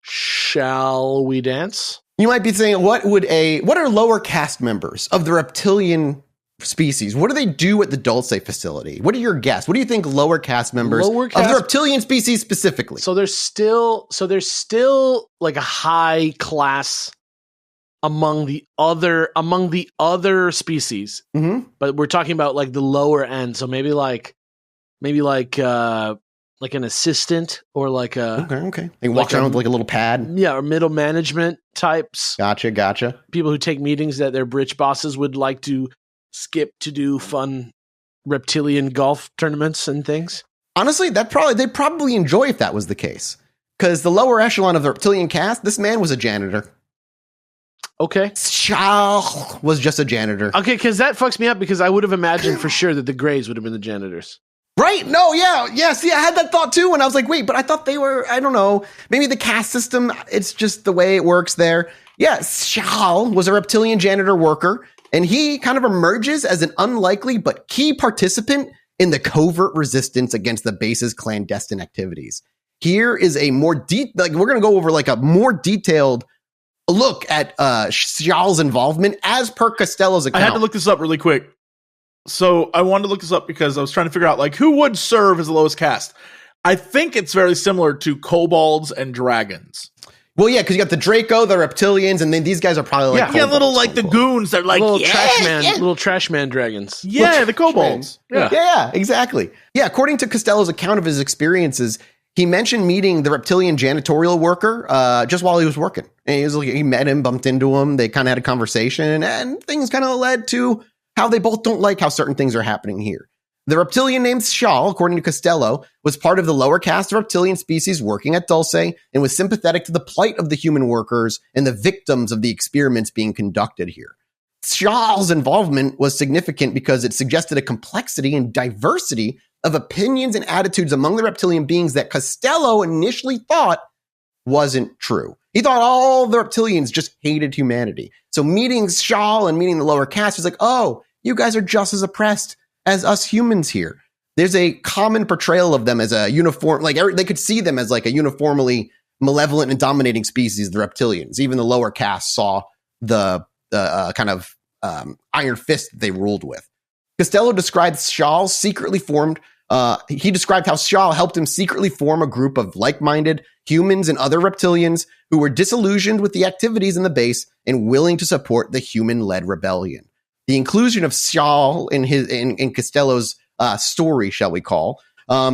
Shall we dance? You might be saying, what are lower caste members of the reptilian species? What do they do at the Dulce Facility? What are your guess? What do you think lower caste members of the reptilian species specifically? So there's still like a high class among the other species. Mm-hmm. But we're talking about like the lower end. So maybe like like an assistant or like a okay. They walk around with like a little pad. Yeah, or middle management types. Gotcha. People who take meetings that their rich bosses would like to skip to do fun reptilian golf tournaments and things. Honestly, they'd probably enjoy if that was the case. Because the lower echelon of the reptilian caste, this man was a janitor. Okay. Shal was just a janitor. Okay, because that fucks me up because I would have imagined for sure that the Greys would have been the janitors. Right? No, yeah. See, I had that thought too, and I was like, wait, but I thought they were, I don't know, maybe the caste system, it's just the way it works there. Yeah, Shal was a reptilian janitor worker, and he kind of emerges as an unlikely but key participant in the covert resistance against the base's clandestine activities. Here is a more we're going to go over like a more detailed look at Shal's involvement as per Costello's account. I had to look this up really quick. So I wanted to look this up because I was trying to figure out like who would serve as the lowest caste. I think it's very similar to kobolds and dragons. Well, yeah, because you got the Draco, the reptilians, and then these guys are probably like little like the goons. They're like little trash man dragons. Yeah, the kobolds. Yeah, exactly. Yeah, according to Costello's account of his experiences, he mentioned meeting the reptilian janitorial worker just while he was working. And he met him, bumped into him. They kind of had a conversation, and things kind of led to how they both don't like how certain things are happening here. The reptilian named Shal, according to Costello, was part of the lower caste of reptilian species working at Dulce and was sympathetic to the plight of the human workers and the victims of the experiments being conducted here. Shal's involvement was significant because it suggested a complexity and diversity of opinions and attitudes among the reptilian beings that Costello initially thought wasn't true. He thought all the reptilians just hated humanity. So meeting Shal and meeting the lower caste was like, oh, you guys are just as oppressed as us humans here. There's a common portrayal of them as a uniform, like they could see them as like a uniformly malevolent and dominating species, the reptilians. Even the lower caste saw the kind of iron fist that they ruled with. Costello described Shal secretly formed. He described how Shal helped him secretly form a group of like-minded humans and other reptilians who were disillusioned with the activities in the base and willing to support the human-led rebellion. The inclusion of Shal in Costello's story, shall we call,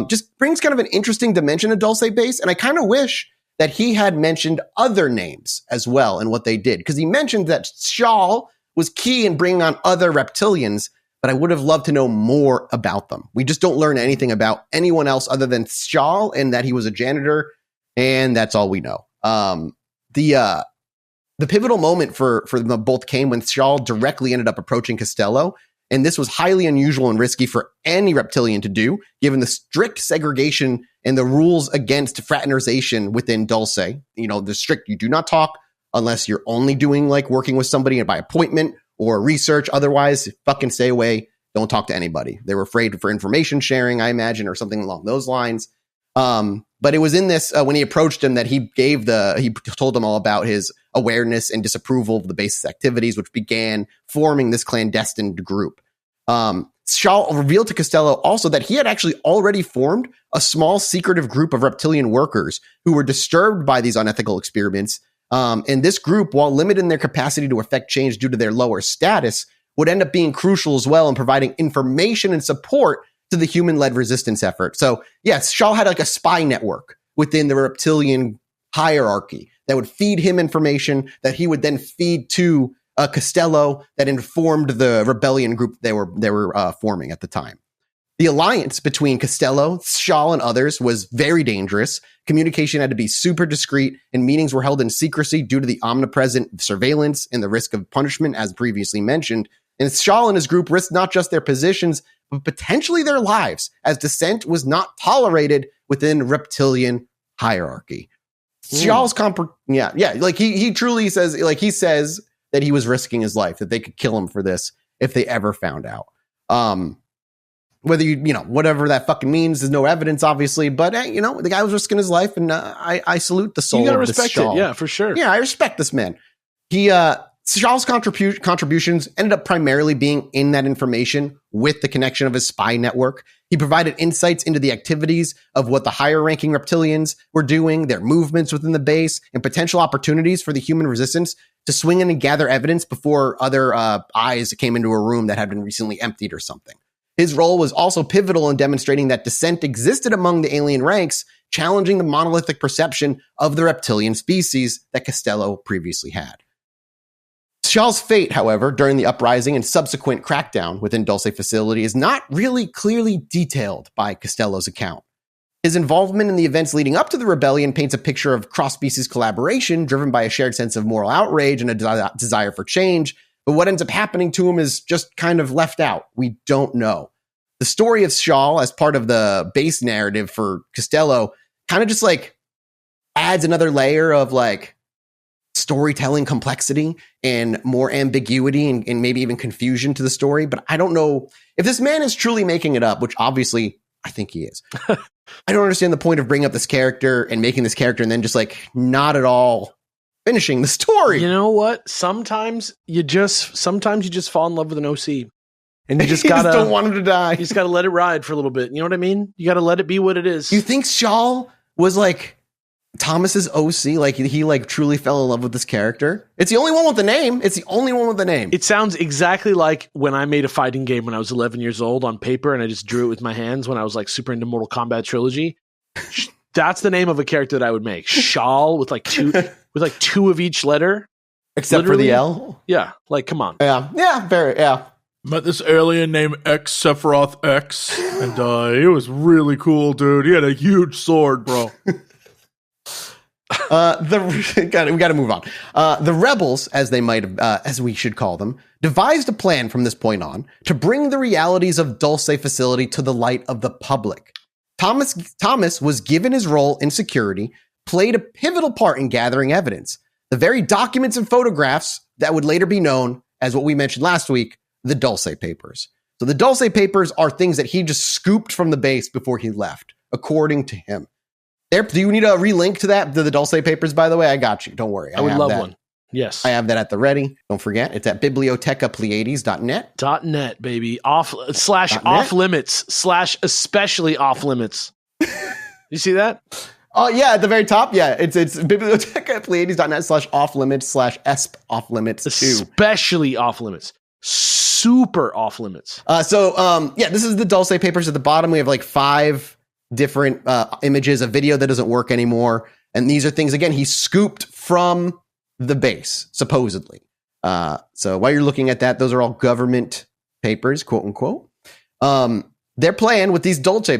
just brings kind of an interesting dimension to Dulce Base, and I kind of wish that he had mentioned other names as well in what they did, because he mentioned that Shal was key in bringing on other reptilians, but I would have loved to know more about them. We just don't learn anything about anyone else other than Shal and that he was a janitor, and that's all we know. The pivotal moment for them both came when Shal directly ended up approaching Costello, and this was highly unusual and risky for any reptilian to do, given the strict segregation and the rules against fraternization within Dulce. You know, the strict, you do not talk unless you're only doing like working with somebody by appointment or research. Otherwise, fucking stay away. Don't talk to anybody. They were afraid for information sharing, I imagine, or something along those lines. But it was in this, when he approached him, that he told him all about his awareness and disapproval of the base's activities, which began forming this clandestine group. Shal revealed to Costello also that he had actually already formed a small secretive group of reptilian workers who were disturbed by these unethical experiments. And this group, while limited in their capacity to affect change due to their lower status, would end up being crucial as well in providing information and support to the human-led resistance effort. So, yes, Shal had like a spy network within the reptilian hierarchy that would feed him information that he would then feed to Costello that informed the rebellion group they were forming at the time. The alliance between Costello, Shal, and others was very dangerous. Communication had to be super discreet, and meetings were held in secrecy due to the omnipresent surveillance and the risk of punishment, as previously mentioned. And Shal and his group risked not just their positions, but potentially their lives, as dissent was not tolerated within reptilian hierarchy. Shal's like he truly says, like he says that he was risking his life, that they could kill him for this if they ever found out. Whether whatever that fucking means, there's no evidence, obviously, but the guy was risking his life, and I salute the soul. You gotta of this respect Shal. it, yeah, for sure. Yeah, I respect this man. Shal's contributions ended up primarily being in that information with the connection of his spy network. He provided insights into the activities of what the higher-ranking reptilians were doing, their movements within the base, and potential opportunities for the human resistance to swing in and gather evidence before other eyes came into a room that had been recently emptied or something. His role was also pivotal in demonstrating that dissent existed among the alien ranks, challenging the monolithic perception of the reptilian species that Costello previously had. Shaw's fate, however, during the uprising and subsequent crackdown within Dulce Facility is not really clearly detailed by Costello's account. His involvement in the events leading up to the rebellion paints a picture of cross-species collaboration driven by a shared sense of moral outrage and a desire for change, but what ends up happening to him is just kind of left out. We don't know. The story of Shaw as part of the base narrative for Costello kind of just like adds another layer of like storytelling complexity and more ambiguity and maybe even confusion to the story. But I don't know if this man is truly making it up, which obviously I think he is. I don't understand the point of bringing up this character and making this character and then just like not at all finishing the story. You know what? Sometimes you just fall in love with an OC. And you just gotta don't want him to die. You just gotta let it ride for a little bit. You know what I mean? You gotta let it be what it is. You think Shaw was like Thomas's OC? Like he like truly fell in love with this character? It's the only one with the name. It sounds exactly like when I made a fighting game when I was 11 years old on paper and I just drew it with my hands when I was like super into Mortal Kombat Trilogy. That's the name of a character that I would make. Shaw with like two of each letter. Except literally. For the L? Yeah. Like, come on. Yeah. Met this alien named X Sephiroth X, and he was really cool, dude. He had a huge sword, bro. We got to move on. The rebels, as they might have, as we should call them, devised a plan from this point on to bring the realities of Dulce Facility to the light of the public. Thomas was given his role in security, played a pivotal part in gathering evidence. The very documents and photographs that would later be known as what we mentioned last week, the Dulce Papers. So the Dulce Papers are things that he just scooped from the base before he left, according to him. Do you need a relink to the Dulce Papers, by the way? I got you. Don't worry. I would love one. Yes. I have that at the ready. Don't forget. It's at bibliotecapleiades.net. .net, baby. Off limits / especially off limits. You see that? Oh, yeah, at the very top. Yeah, it's bibliotecapleiades.net / off limits / esp off limits. Especially off limits. Super off limits. This is the Dulce Papers. At the bottom, we have like 5 different images, a video that doesn't work anymore. And these are things, again, he scooped from the base, supposedly. So while you're looking at that, those are all government papers, quote unquote. Their plan with these Dulce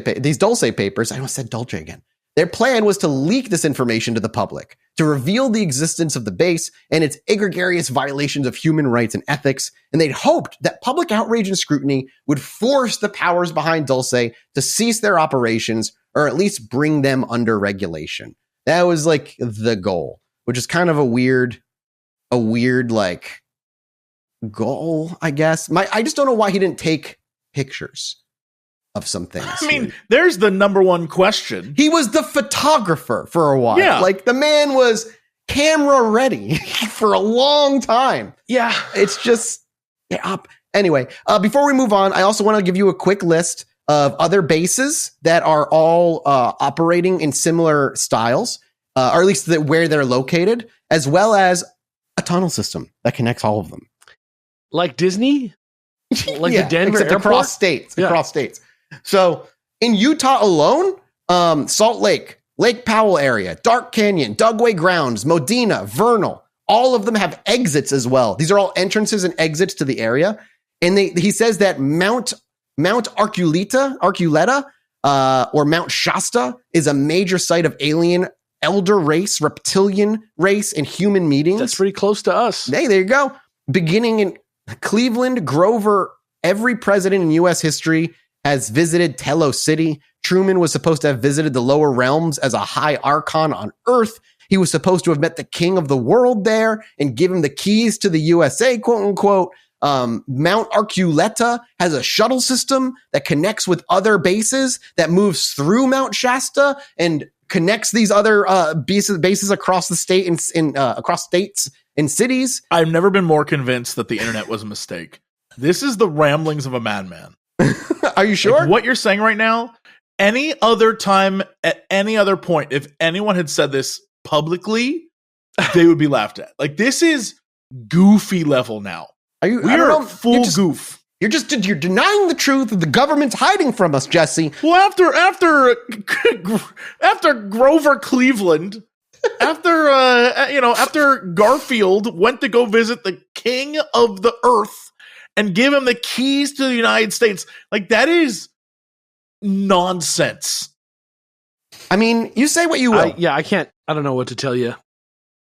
Papers, I almost said Dulce again. Their plan was to leak this information to the public, to reveal the existence of the base and its egregious violations of human rights and ethics, and they'd hoped that public outrage and scrutiny would force the powers behind Dulce to cease their operations or at least bring them under regulation. That was like the goal, which is kind of a weird like goal, I guess. I just don't know why he didn't take pictures of some things. I mean, there's the number one question. He was the photographer for a while. Yeah. Like the man was camera ready for a long time. Yeah. It's just, Anyway, before we move on, I also want to give you a quick list of other bases that are all operating in similar styles, or at least where they're located, as well as a tunnel system that connects all of them. Like Disney? Like the Denver except airport? Across states. So in Utah alone, Salt Lake, Lake Powell area, Dark Canyon, Dugway Grounds, Modena, Vernal, all of them have exits as well. These are all entrances and exits to the area. And he says that Mount Arculeta, or Mount Shasta is a major site of alien elder race, reptilian race, and human meetings. That's pretty close to us. Hey, there you go. Beginning in Cleveland, Grover, every president in U.S. history has visited Telos City. Truman was supposed to have visited the lower realms as a high archon on Earth. He was supposed to have met the king of the world there and give him the keys to the USA, quote unquote. Mount Arculeta has a shuttle system that connects with other bases that moves through Mount Shasta and connects these other bases across the state and across states and cities. I've never been more convinced that the internet was a mistake. This is the ramblings of a madman. Are you sure? Like what you're saying right now, any other time at any other point, if anyone had said this publicly, they would be laughed at. Like this is goofy level now. We are full goof. You're denying the truth. The government's hiding from us, Jesse. Well, after Grover Cleveland, after Garfield went to go visit the king of the earth and give him the keys to the United States, like, that is nonsense. I mean, you say what you will. I don't know what to tell you.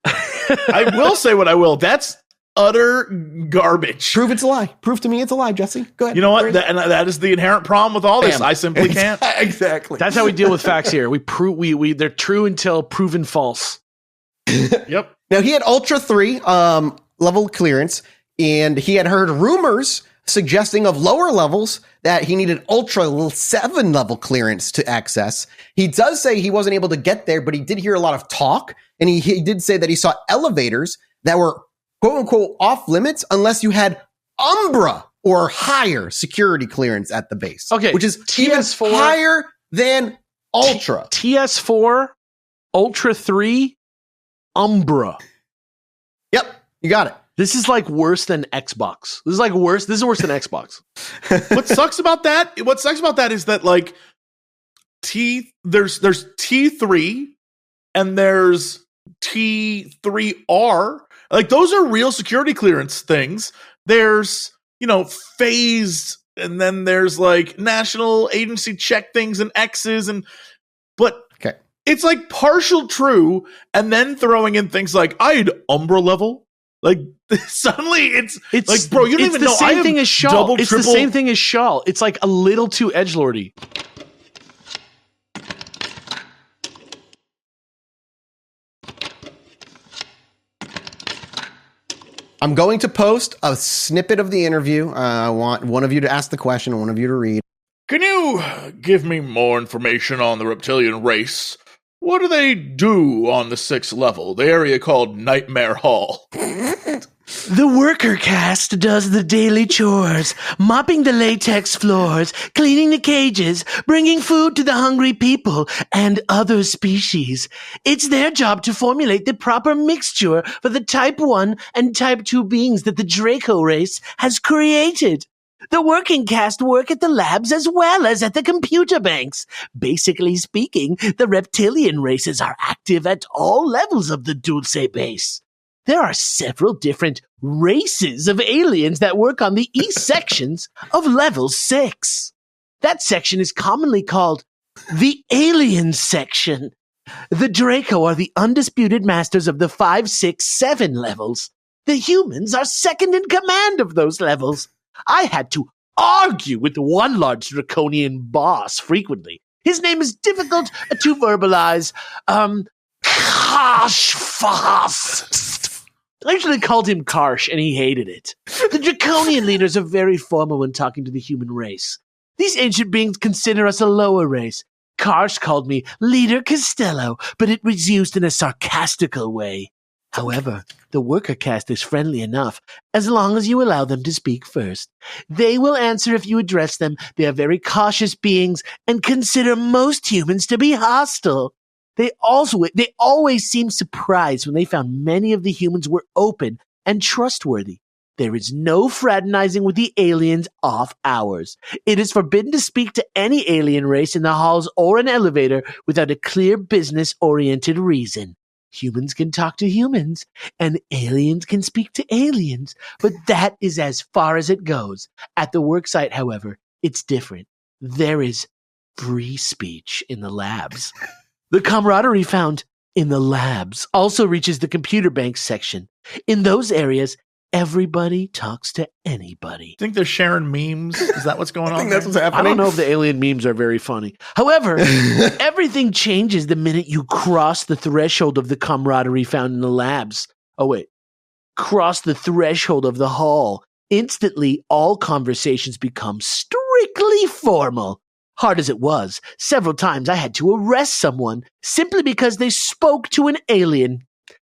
I will say what I will. That's utter garbage. Prove it's a lie. Prove to me it's a lie, Jesse. Go ahead. You know what? That is the inherent problem with all this. I simply can't. Exactly. That's how we deal with facts here. We prove they're true until proven false. Yep. Now, he had Ultra 3 level clearance, and he had heard rumors suggesting of lower levels that he needed Ultra 7 level clearance to access. He does say he wasn't able to get there, but he did hear a lot of talk, and he did say that he saw elevators that were quote unquote off limits unless you had Umbra or higher security clearance at the base. Okay, which is TS4 even higher than Ultra. TS4, Ultra 3, Umbra. Yep, you got it. This is like worse than Xbox. This is worse than Xbox. What sucks about that is that, like, there's T3 and there's T3R. Like, those are real security clearance things. There's, phased, and then there's like national agency check things and X's, but okay, it's like partial true, and then throwing in things like I had Umbra level. Like, suddenly it's like, bro, you don't even know. It's the same thing as Shawl. It's the same thing as Shawl. It's like a little too edgelordy. I'm going to post a snippet of the interview. I want one of you to ask the question and one of you to read. Can you give me more information on the reptilian race? What do they do on the 6th level, the area called Nightmare Hall? The worker caste does the daily chores, mopping the latex floors, cleaning the cages, bringing food to the hungry people and other species. It's their job to formulate the proper mixture for the Type 1 and Type 2 beings that the Draco race has created. The working caste work at the labs as well as at the computer banks. Basically speaking, the reptilian races are active at all levels of the Dulce Base. There are several different races of aliens that work on the east sections of level 6. That section is commonly called the alien section. The Draco are the undisputed masters of the 5, 6, 7 levels. The humans are second in command of those levels. I had to argue with one large draconian boss frequently. His name is difficult to verbalize. Karsh. I actually called him Karsh, and he hated it. The draconian leaders are very formal when talking to the human race. These ancient beings consider us a lower race. Karsh called me Leader Costello, but it was used in a sarcastical way. However, the worker caste is friendly enough, as long as you allow them to speak first. They will answer if you address them. They are very cautious beings and consider most humans to be hostile. They always seemed surprised when they found many of the humans were open and trustworthy. There is no fraternizing with the aliens off hours. It is forbidden to speak to any alien race in the halls or an elevator without a clear business-oriented reason. Humans can talk to humans, and aliens can speak to aliens, but that is as far as it goes. At the worksite, however, it's different. There is free speech in the labs. The camaraderie found in the labs also reaches the computer bank section. In those areas, everybody talks to anybody. Think they're sharing memes? Is that what's going on? I think that's what's happening. I don't know if the alien memes are very funny. However, everything changes the minute you cross the threshold of the camaraderie found in the labs. Oh, wait. Cross the threshold of the hall. Instantly, all conversations become strictly formal. Hard as it was, several times I had to arrest someone simply because they spoke to an alien.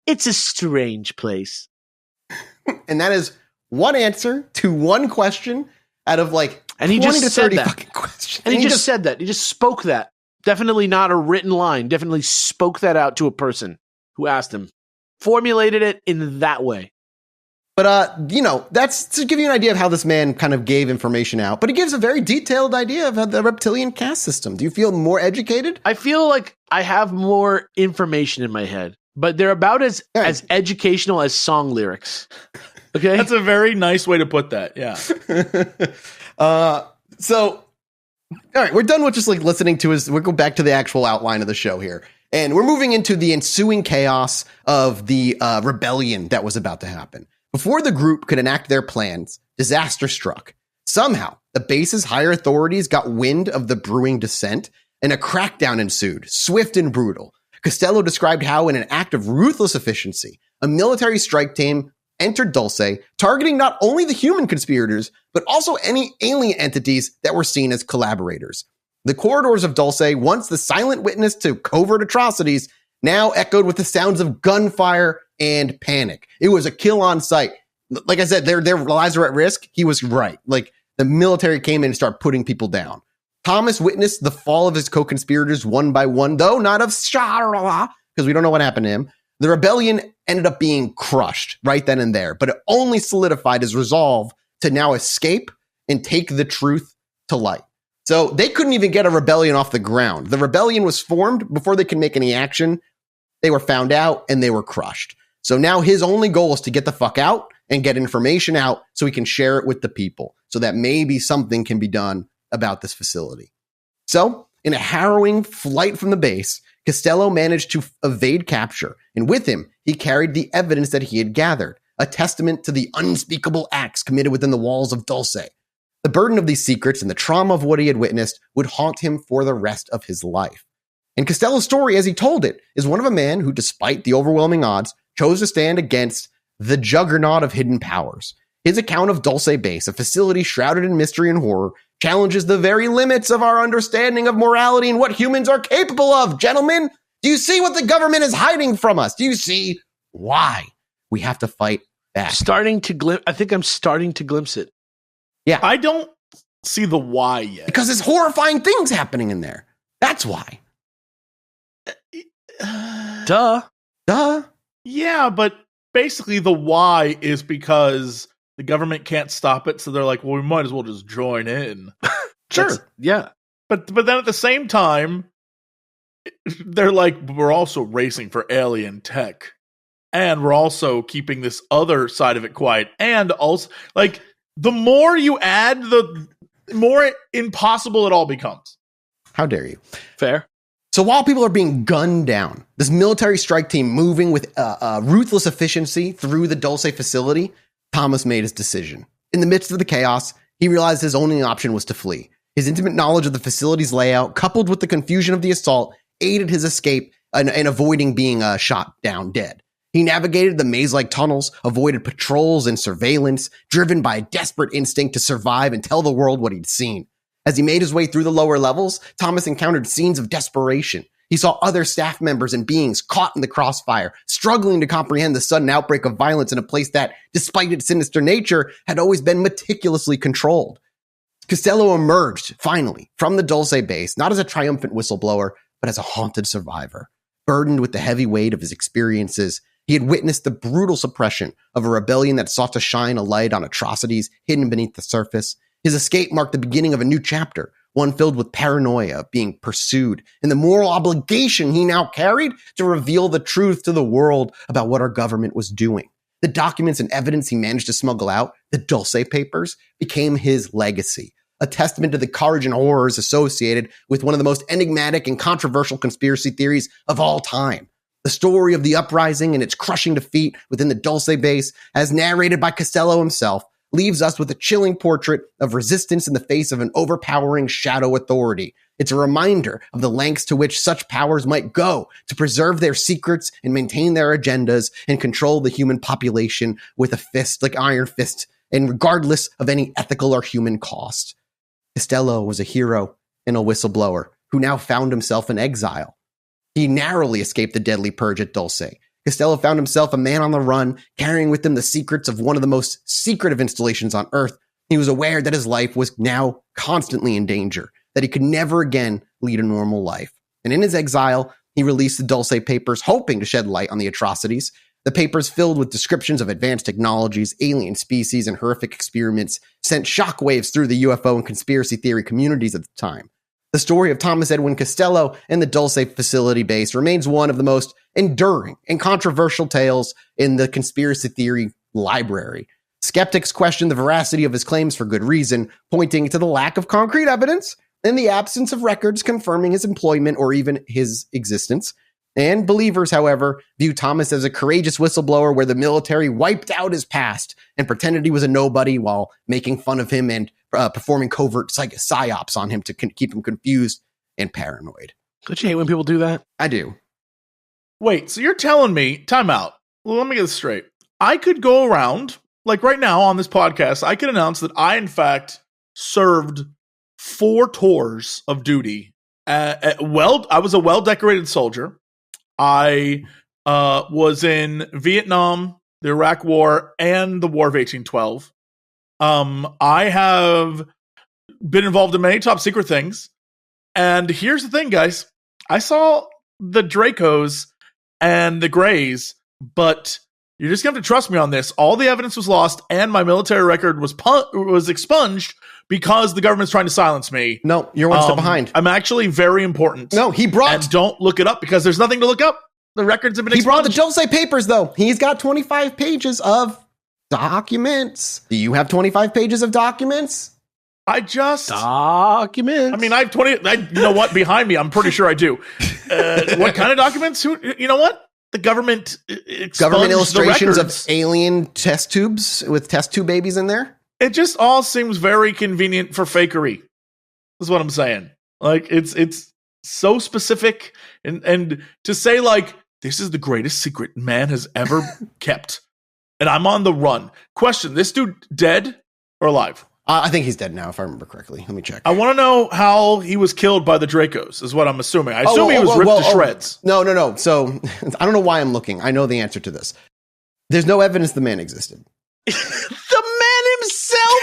It's a strange place. And that is one answer to one question out of like and he 20 just to said 30 that. fucking questions. And he just said that. He just spoke that. Definitely not a written line. Definitely spoke that out to a person who asked him. Formulated it in that way. But, that's to give you an idea of how this man kind of gave information out. But he gives a very detailed idea of the reptilian caste system. Do you feel more educated? I feel like I have more information in my head, but they're about as educational as song lyrics. Okay? That's a very nice way to put that. Yeah. So, all right, we're done with just like listening to we'll go back to the actual outline of the show here. And we're moving into the ensuing chaos of the rebellion that was about to happen. Before the group could enact their plans, disaster struck. Somehow, the base's higher authorities got wind of the brewing dissent, and a crackdown ensued, swift and brutal. Costello described how, in an act of ruthless efficiency, a military strike team entered Dulce, targeting not only the human conspirators, but also any alien entities that were seen as collaborators. The corridors of Dulce, once the silent witness to covert atrocities, now echoed with the sounds of gunfire and panic. It was a kill on sight. Like I said, their lives were at risk. He was right. Like, the military came in and started putting people down. Thomas witnessed the fall of his co-conspirators one by one, though not of Sharla, because we don't know what happened to him. The rebellion ended up being crushed right then and there, but it only solidified his resolve to now escape and take the truth to light. So they couldn't even get a rebellion off the ground. The rebellion was formed before they could make any action. They were found out and they were crushed. So now his only goal is to get the fuck out and get information out so he can share it with the people so that maybe something can be done about this facility. So in a harrowing flight from the base, Costello managed to evade capture, and with him, he carried the evidence that he had gathered, a testament to the unspeakable acts committed within the walls of Dulce. The burden of these secrets and the trauma of what he had witnessed would haunt him for the rest of his life. And Costello's story, as he told it, is one of a man who, despite the overwhelming odds, chose to stand against the juggernaut of hidden powers. His account of Dulce Base, a facility shrouded in mystery and horror, challenges the very limits of our understanding of morality and what humans are capable of. Gentlemen, do you see what the government is hiding from us? Do you see why we have to fight back? I think I'm starting to glimpse it. Yeah. I don't see the why yet. Because there's horrifying things happening in there. That's why. Duh. Yeah, but basically the why is because the government can't stop it, so they're like, well, we might as well just join in. Sure. Yeah. But then at the same time, they're like, we're also racing for alien tech. And we're also keeping this other side of it quiet. And also, like, the more you add, the more impossible it all becomes. How dare you? Fair. So while people are being gunned down, this military strike team moving with ruthless efficiency through the Dulce facility, Thomas made his decision. In the midst of the chaos, he realized his only option was to flee. His intimate knowledge of the facility's layout, coupled with the confusion of the assault, aided his escape and avoiding being shot down dead. He navigated the maze-like tunnels, avoided patrols and surveillance, driven by a desperate instinct to survive and tell the world what he'd seen. As he made his way through the lower levels, Thomas encountered scenes of desperation. He saw other staff members and beings caught in the crossfire, struggling to comprehend the sudden outbreak of violence in a place that, despite its sinister nature, had always been meticulously controlled. Costello emerged, finally, from the Dulce base, not as a triumphant whistleblower, but as a haunted survivor. Burdened with the heavy weight of his experiences, he had witnessed the brutal suppression of a rebellion that sought to shine a light on atrocities hidden beneath the surface. His escape marked the beginning of a new chapter, one filled with paranoia of being pursued, and the moral obligation he now carried to reveal the truth to the world about what our government was doing. The documents and evidence he managed to smuggle out, the Dulce papers, became his legacy, a testament to the courage and horrors associated with one of the most enigmatic and controversial conspiracy theories of all time. The story of the uprising and its crushing defeat within the Dulce base, as narrated by Costello himself, leaves us with a chilling portrait of resistance in the face of an overpowering shadow authority. It's a reminder of the lengths to which such powers might go to preserve their secrets and maintain their agendas and control the human population with a fist like Iron Fist, and regardless of any ethical or human cost. Costello was a hero and a whistleblower who now found himself in exile. He narrowly escaped the deadly purge at Dulce. Costello found himself a man on the run, carrying with him the secrets of one of the most secretive installations on Earth. He was aware that his life was now constantly in danger, that he could never again lead a normal life. And in his exile, he released the Dulce papers, hoping to shed light on the atrocities The papers, filled with descriptions of advanced technologies, alien species, and horrific experiments, sent shockwaves through the UFO and conspiracy theory communities at the time. The story of Thomas Edwin Costello and the Dulce Facility base remains one of the most enduring and controversial tales in the conspiracy theory library. Skeptics question the veracity of his claims for good reason, pointing to the lack of concrete evidence and the absence of records confirming his employment or even his existence. And believers, however, view Thomas as a courageous whistleblower where the military wiped out his past and pretended he was a nobody while making fun of him and performing covert psyops on him to keep him confused and paranoid. Don't you hate when people do that? I do. Wait, so you're telling me, time out. Well, let me get this straight. I could go around, like right now on this podcast, I could announce that I, in fact, served 4 tours of duty. I was a well-decorated soldier. I was in Vietnam, the Iraq War, and the War of 1812. I have been involved in many top secret things. And here's the thing, guys. I saw the Dracos and the Greys, but you're just going to have to trust me on this. All the evidence was lost, and my military record was expunged because the government's trying to silence me. No, you're one step behind. I'm actually very important. No, And don't look it up because there's nothing to look up. The records have been expunged. He brought the Dulce papers, though. He's got 25 pages of documents. Do you have 25 pages of documents? Documents. I mean, I have 20. You know what? Behind me, I'm pretty sure I do. What kind of documents? You know what? The government illustrations of alien test tubes with test tube babies in there. It just all seems very convenient for fakery. Is what I'm saying. Like it's so specific, and to say like this is the greatest secret man has ever kept, and I'm on the run. Question: this dude dead or alive? I think he's dead now, if I remember correctly. Let me check. I want to know how he was killed by the Dracos, is what I'm assuming. I assume he was ripped to shreds. No. So, I don't know why I'm looking. I know the answer to this. There's no evidence the man existed. The man himself?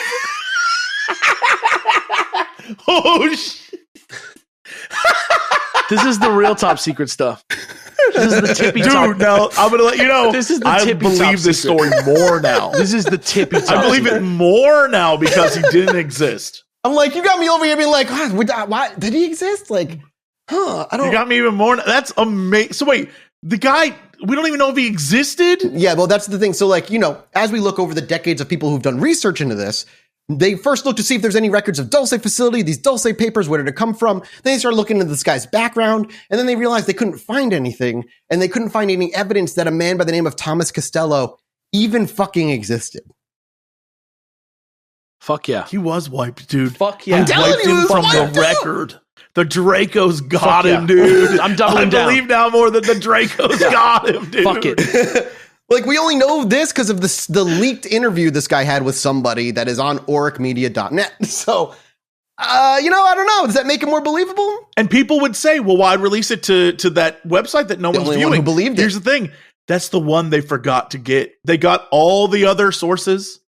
Oh, shit. This is the real top secret stuff. This is the tippy top. Dude, now I'm going to let you know. This is the I tippy believe this story more now. This is the tippy top. I believe it more now because he didn't exist. I'm like, you got me over here being like, why did he exist? Like, I don't. You got me even more. That's amazing. So wait, the guy, we don't even know if he existed? Yeah, well, that's the thing. So like, as we look over the decades of people who've done research into this, they first look to see if there's any records of Dulce Facility, these Dulce papers, where did it come from? Then they started looking into this guy's background, and then they realized they couldn't find anything, and they couldn't find any evidence that a man by the name of Thomas Costello even fucking existed. Fuck yeah. He was wiped, dude. Fuck yeah. I'm telling you, he was from wiped the out. record. The Dracos got him, yeah. dude. I'm doubling down. I believe now more that the Dracos got him, dude. Fuck it. Like, we only know this because of the leaked interview this guy had with somebody that is on oricmedia.net. So, I don't know. Does that make it more believable? And people would say, well, why release it to that website that no one's only viewing? one who believed it. Here's the thing. That's the one they forgot to get. They got all the other sources.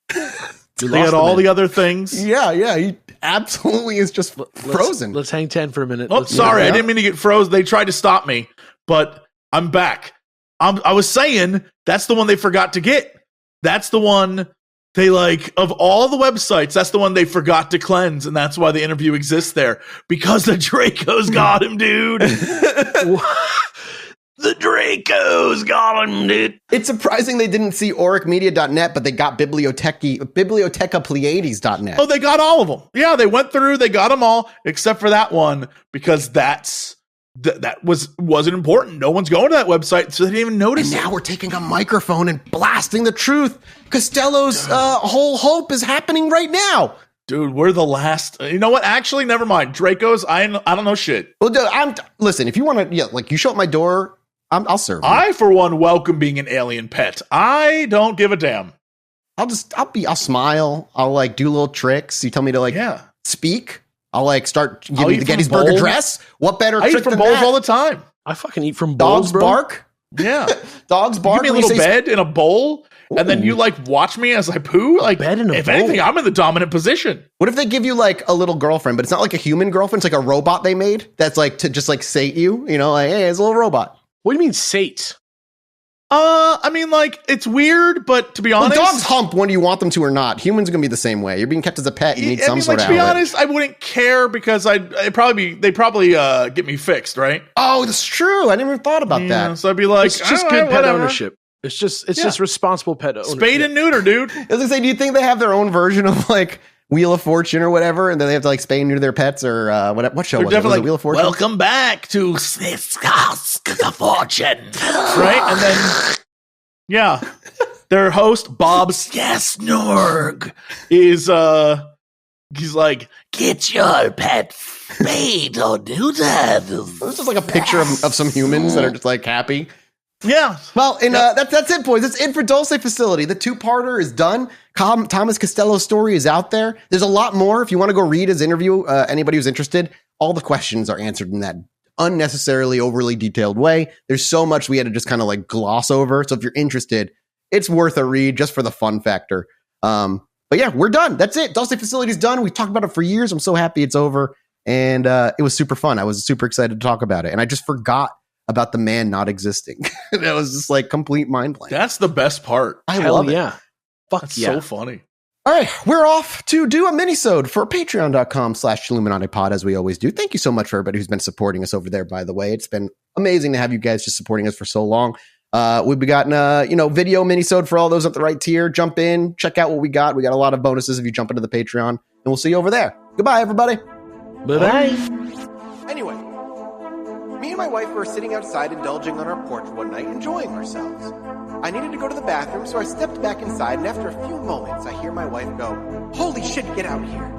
They got all the other things. Yeah. He absolutely is just frozen. Let's hang 10 for a minute. Oh, sorry. I didn't mean to get froze. They tried to stop me, but I'm back. I was saying that's the one they forgot to get. That's the one they of all the websites, that's the one they forgot to cleanse. And that's why the interview exists there, because the Dracos got him, dude. The Dracos got him, dude. It's surprising they didn't see oricmedia.net, but they got bibliotecapleiades.net. Oh, they got all of them. Yeah, they went through, they got them all, except for that one, because that wasn't important. No one's going to that website, so they didn't even notice it. Now we're taking a microphone and blasting the truth. Costello's whole hope is happening right now. Dude, we're the last. You know what? Actually, never mind. Dracos, I don't know shit. Well, listen, if you want to, you show up my door, I'll serve you. I, for one, welcome being an alien pet. I don't give a damn. I'll smile. I'll do little tricks. You tell me to speak. I'll start giving you the Gettysburg Address. What better trick than than bowls that? all the time. I fucking eat from bowls, Dogs bro. bark. Yeah. Dogs bark. Give me a little bed in a bowl, and then you watch me as I poo. Bed in a if bowl. anything, I'm in the dominant position. What if they give you a little girlfriend, but it's not like a human girlfriend? It's like a robot they made that's to just sate you. Hey, it's a little robot. What do you mean sate? I mean, like, it's weird, but to be honest, dogs hump whether you want them to or not. Humans are gonna be the same way. You're being kept as a pet. You need some sort of outlet. To be honest, I wouldn't care because they probably get me fixed, right? Oh, that's true. I never even thought about that. So I'd be like, it's just good pet ownership. It's just responsible pet ownership. Spade and neuter, dude. I was gonna say, do you think they have their own version of like Wheel of Fortune or whatever, and then they have to like spay and neuter their pets or what show was it? Was it Wheel of Fortune? Welcome back to the Fortune, right? And then their host Bob Skasnorg is he's like, get your pet spayed or neutered. This is like a picture of some humans that are just like happy. Yeah. Well, and that's it, boys. That's it for Dulce Facility. The 2-parter is done. Thomas Costello's story is out there. There's a lot more. If you want to go read his interview, anybody who's interested, all the questions are answered in that unnecessarily overly detailed way. There's so much we had to just kind of like gloss over. So if you're interested, it's worth a read just for the fun factor. But yeah, we're done. That's it. Dulce Facility is done. We talked about it for years. I'm so happy it's over. And it was super fun. I was super excited to talk about it. And I just forgot about the man not existing. That was just like complete mind blank. That's the best part. I love it. Fuck That's so funny. All right, we're off to do a mini-sode for patreon.com/Chilluminati as we always do. Thank you so much for everybody who's been supporting us over there, by the way. It's been amazing to have you guys just supporting us for so long. We've gotten video mini-sode for all those at the right tier. Jump in, check out what we got. We got a lot of bonuses if you jump into the Patreon, and we'll see you over there. Goodbye, everybody. Bye-bye. Anyway, me and my wife were sitting outside indulging on our porch one night, enjoying ourselves. I needed to go to the bathroom, so I stepped back inside, and after a few moments, I hear my wife go, "Holy shit, get out here."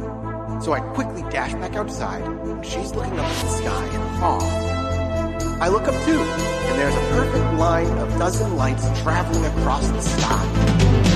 So I quickly dash back outside, and she's looking up at the sky in awe. I look up too, and there's a perfect line of dozen lights traveling across the sky.